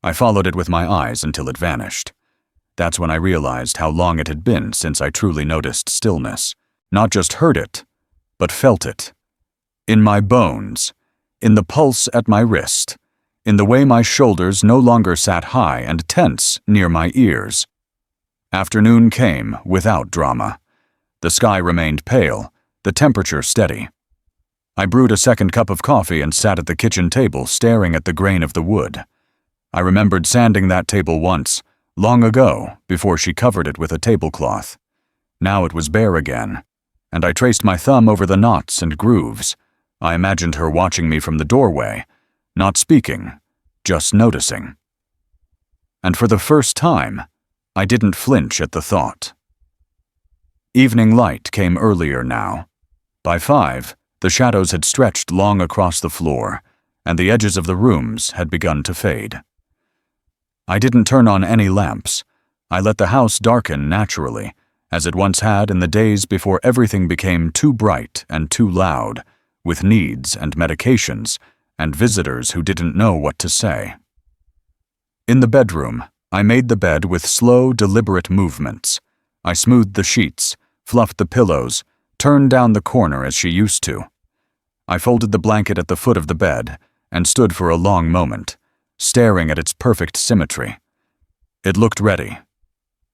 I followed it with my eyes until it vanished. That's when I realized how long it had been since I truly noticed stillness. Not just heard it, but felt it. In my bones, in the pulse at my wrist, in the way my shoulders no longer sat high and tense near my ears. Afternoon came without drama. The sky remained pale, the temperature steady. I brewed a second cup of coffee and sat at the kitchen table staring at the grain of the wood. I remembered sanding that table once, long ago, before she covered it with a tablecloth. Now it was bare again, and I traced my thumb over the knots and grooves. I imagined her watching me from the doorway, not speaking, just noticing. And for the first time, I didn't flinch at the thought. Evening light came earlier now. By 5, the shadows had stretched long across the floor, and the edges of the rooms had begun to fade. I didn't turn on any lamps. I let the house darken naturally, as it once had in the days before everything became too bright and too loud, with needs and medications, and visitors who didn't know what to say. In the bedroom, I made the bed with slow, deliberate movements. I smoothed the sheets, fluffed the pillows, turned down the corner as she used to. I folded the blanket at the foot of the bed and stood for a long moment, staring at its perfect symmetry. It looked ready.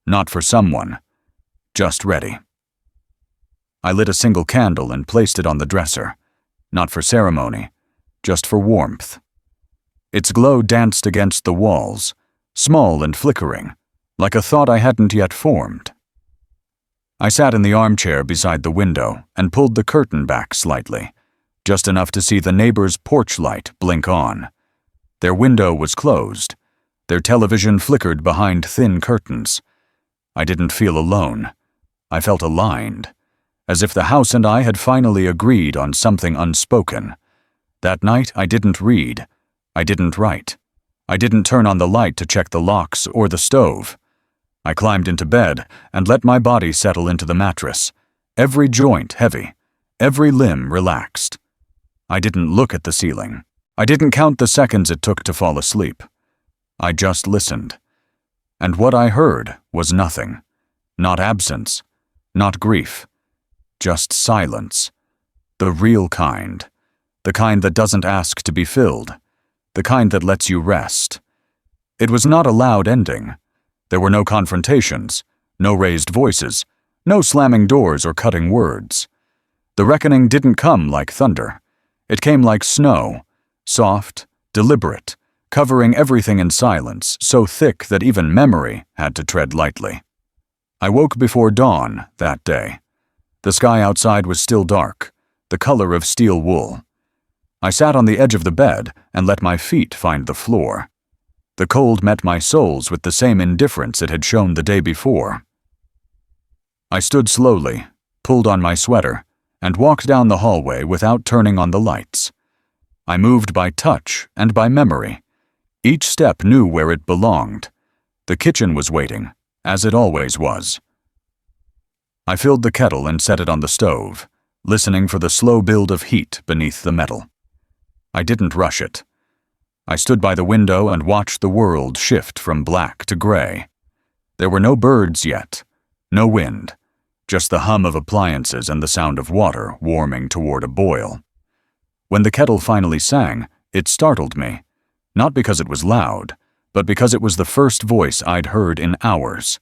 Not for someone, just ready. I lit a single candle and placed it on the dresser, not for ceremony, just for warmth. Its glow danced against the walls, small and flickering, like a thought I hadn't yet formed. I sat in the armchair beside the window and pulled the curtain back slightly, just enough to see the neighbor's porch light blink on. Their window was closed. Their television flickered behind thin curtains. I didn't feel alone. I felt aligned, as if the house and I had finally agreed on something unspoken. That night I didn't read. I didn't write. I didn't turn on the light to check the locks or the stove. I climbed into bed and let my body settle into the mattress, every joint heavy, every limb relaxed. I didn't look at the ceiling. I didn't count the seconds it took to fall asleep. I just listened. And what I heard was nothing. Not absence, not grief, just silence. The real kind. The kind that doesn't ask to be filled. The kind that lets you rest. It was not a loud ending. There were no confrontations, no raised voices, no slamming doors or cutting words. The reckoning didn't come like thunder. It came like snow, soft, deliberate, covering everything in silence so thick that even memory had to tread lightly. I woke before dawn that day. The sky outside was still dark, the color of steel wool. I sat on the edge of the bed and let my feet find the floor. The cold met my soles with the same indifference it had shown the day before. I stood slowly, pulled on my sweater, and walked down the hallway without turning on the lights. I moved by touch and by memory. Each step knew where it belonged. The kitchen was waiting, as it always was. I filled the kettle and set it on the stove, listening for the slow build of heat beneath the metal. I didn't rush it. I stood by the window and watched the world shift from black to gray. There were no birds yet, no wind, just the hum of appliances and the sound of water warming toward a boil. When the kettle finally sang, it startled me, not because it was loud, but because it was the first voice I'd heard in hours.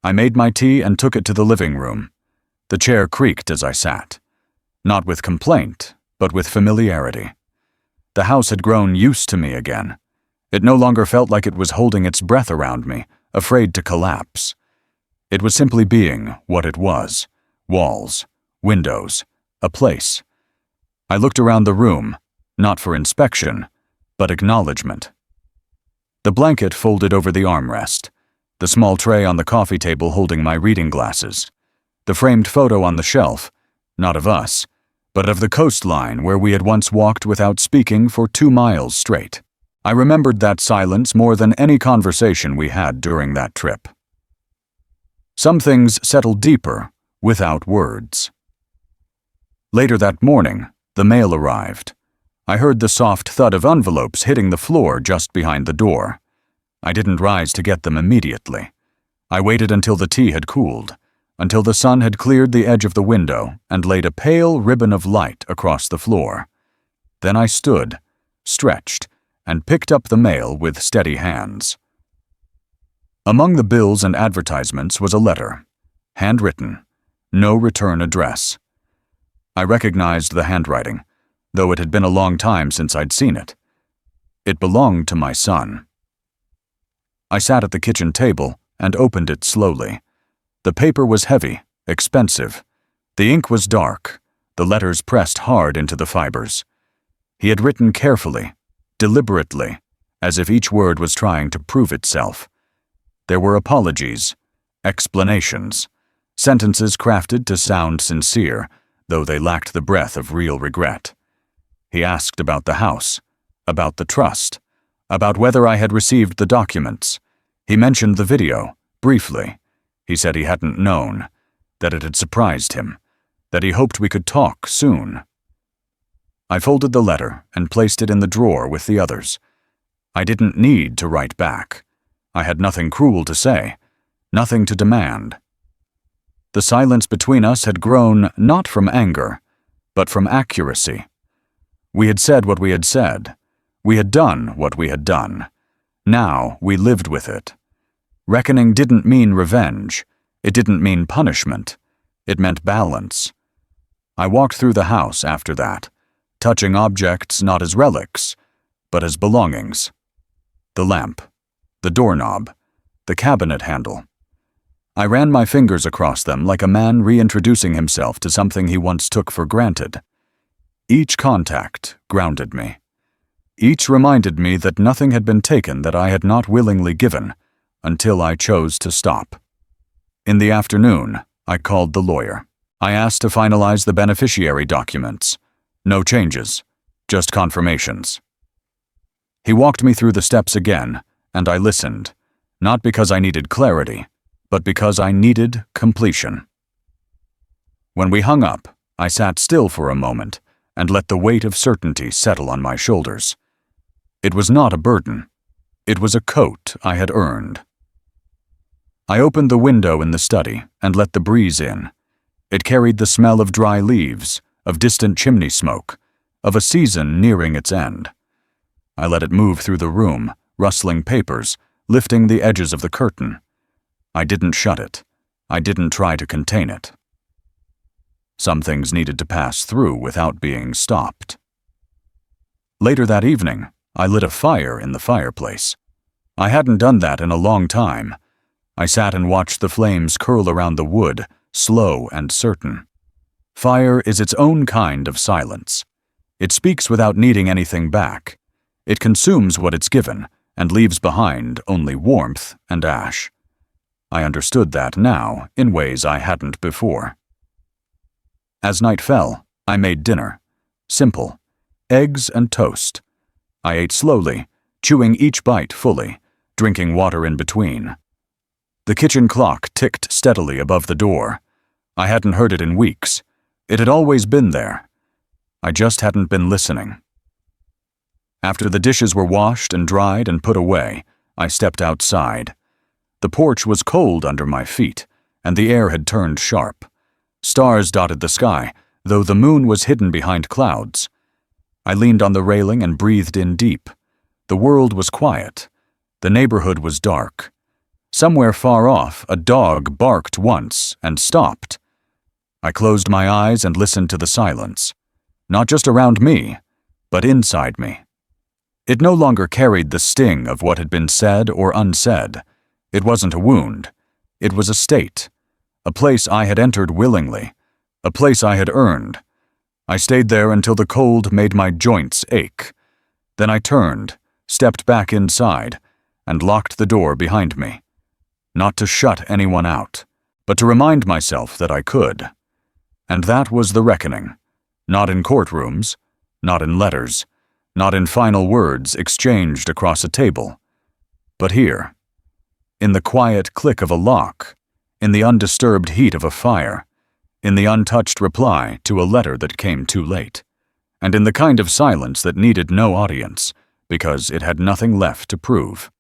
I made my tea and took it to the living room. The chair creaked as I sat, not with complaint, but with familiarity. The house had grown used to me again. It no longer felt like it was holding its breath around me, afraid to collapse. It was simply being what it was: walls, windows, a place. I looked around the room, not for inspection, but acknowledgement. The blanket folded over the armrest, the small tray on the coffee table holding my reading glasses, the framed photo on the shelf, not of us, but of the coastline where we had once walked without speaking for 2 miles straight. I remembered that silence more than any conversation we had during that trip. Some things settled deeper, without words. Later that morning, the mail arrived. I heard the soft thud of envelopes hitting the floor just behind the door. I didn't rise to get them immediately. I waited until the tea had cooled, until the sun had cleared the edge of the window and laid a pale ribbon of light across the floor. Then I stood, stretched, and picked up the mail with steady hands. Among the bills and advertisements was a letter, handwritten, no return address. I recognized the handwriting, though it had been a long time since I'd seen it. It belonged to my son. I sat at the kitchen table and opened it slowly. The paper was heavy, expensive. The ink was dark, the letters pressed hard into the fibers. He had written carefully, deliberately, as if each word was trying to prove itself. There were apologies, explanations, sentences crafted to sound sincere, though they lacked the breath of real regret. He asked about the house, about the trust, about whether I had received the documents. He mentioned the video, briefly. He said he hadn't known, that it had surprised him, that he hoped we could talk soon. I folded the letter and placed it in the drawer with the others. I didn't need to write back. I had nothing cruel to say, nothing to demand. The silence between us had grown not from anger, but from accuracy. We had said what we had said. We had done what we had done. Now we lived with it. Reckoning didn't mean revenge. It didn't mean punishment. It meant balance. I walked through the house after that, touching objects not as relics, but as belongings. The lamp, the doorknob, the cabinet handle. I ran my fingers across them like a man reintroducing himself to something he once took for granted. Each contact grounded me. Each reminded me that nothing had been taken that I had not willingly given, until I chose to stop. In the afternoon, I called the lawyer. I asked to finalize the beneficiary documents. No changes, just confirmations. He walked me through the steps again, and I listened, not because I needed clarity, but because I needed completion. When we hung up, I sat still for a moment and let the weight of certainty settle on my shoulders. It was not a burden. It was a coat I had earned. I opened the window in the study and let the breeze in. It carried the smell of dry leaves, of distant chimney smoke, of a season nearing its end. I let it move through the room, rustling papers, lifting the edges of the curtain. I didn't shut it. I didn't try to contain it. Some things needed to pass through without being stopped. Later that evening, I lit a fire in the fireplace. I hadn't done that in a long time. I sat and watched the flames curl around the wood, slow and certain. Fire is its own kind of silence. It speaks without needing anything back. It consumes what it's given and leaves behind only warmth and ash. I understood that now in ways I hadn't before. As night fell, I made dinner. Simple. Eggs and toast. I ate slowly, chewing each bite fully, drinking water in between. The kitchen clock ticked steadily above the door. I hadn't heard it in weeks. It had always been there. I just hadn't been listening. After the dishes were washed and dried and put away, I stepped outside. The porch was cold under my feet, and the air had turned sharp. Stars dotted the sky, though the moon was hidden behind clouds. I leaned on the railing and breathed in deep. The world was quiet. The neighborhood was dark. Somewhere far off, a dog barked once and stopped. I closed my eyes and listened to the silence. Not just around me, but inside me. It no longer carried the sting of what had been said or unsaid. It wasn't a wound. It was a state. A place I had entered willingly. A place I had earned. I stayed there until the cold made my joints ache. Then I turned, stepped back inside, and locked the door behind me. Not to shut anyone out, but to remind myself that I could. And that was the reckoning. Not in courtrooms, not in letters, not in final words exchanged across a table, but here, in the quiet click of a lock, in the undisturbed heat of a fire, in the untouched reply to a letter that came too late, and in the kind of silence that needed no audience, because it had nothing left to prove.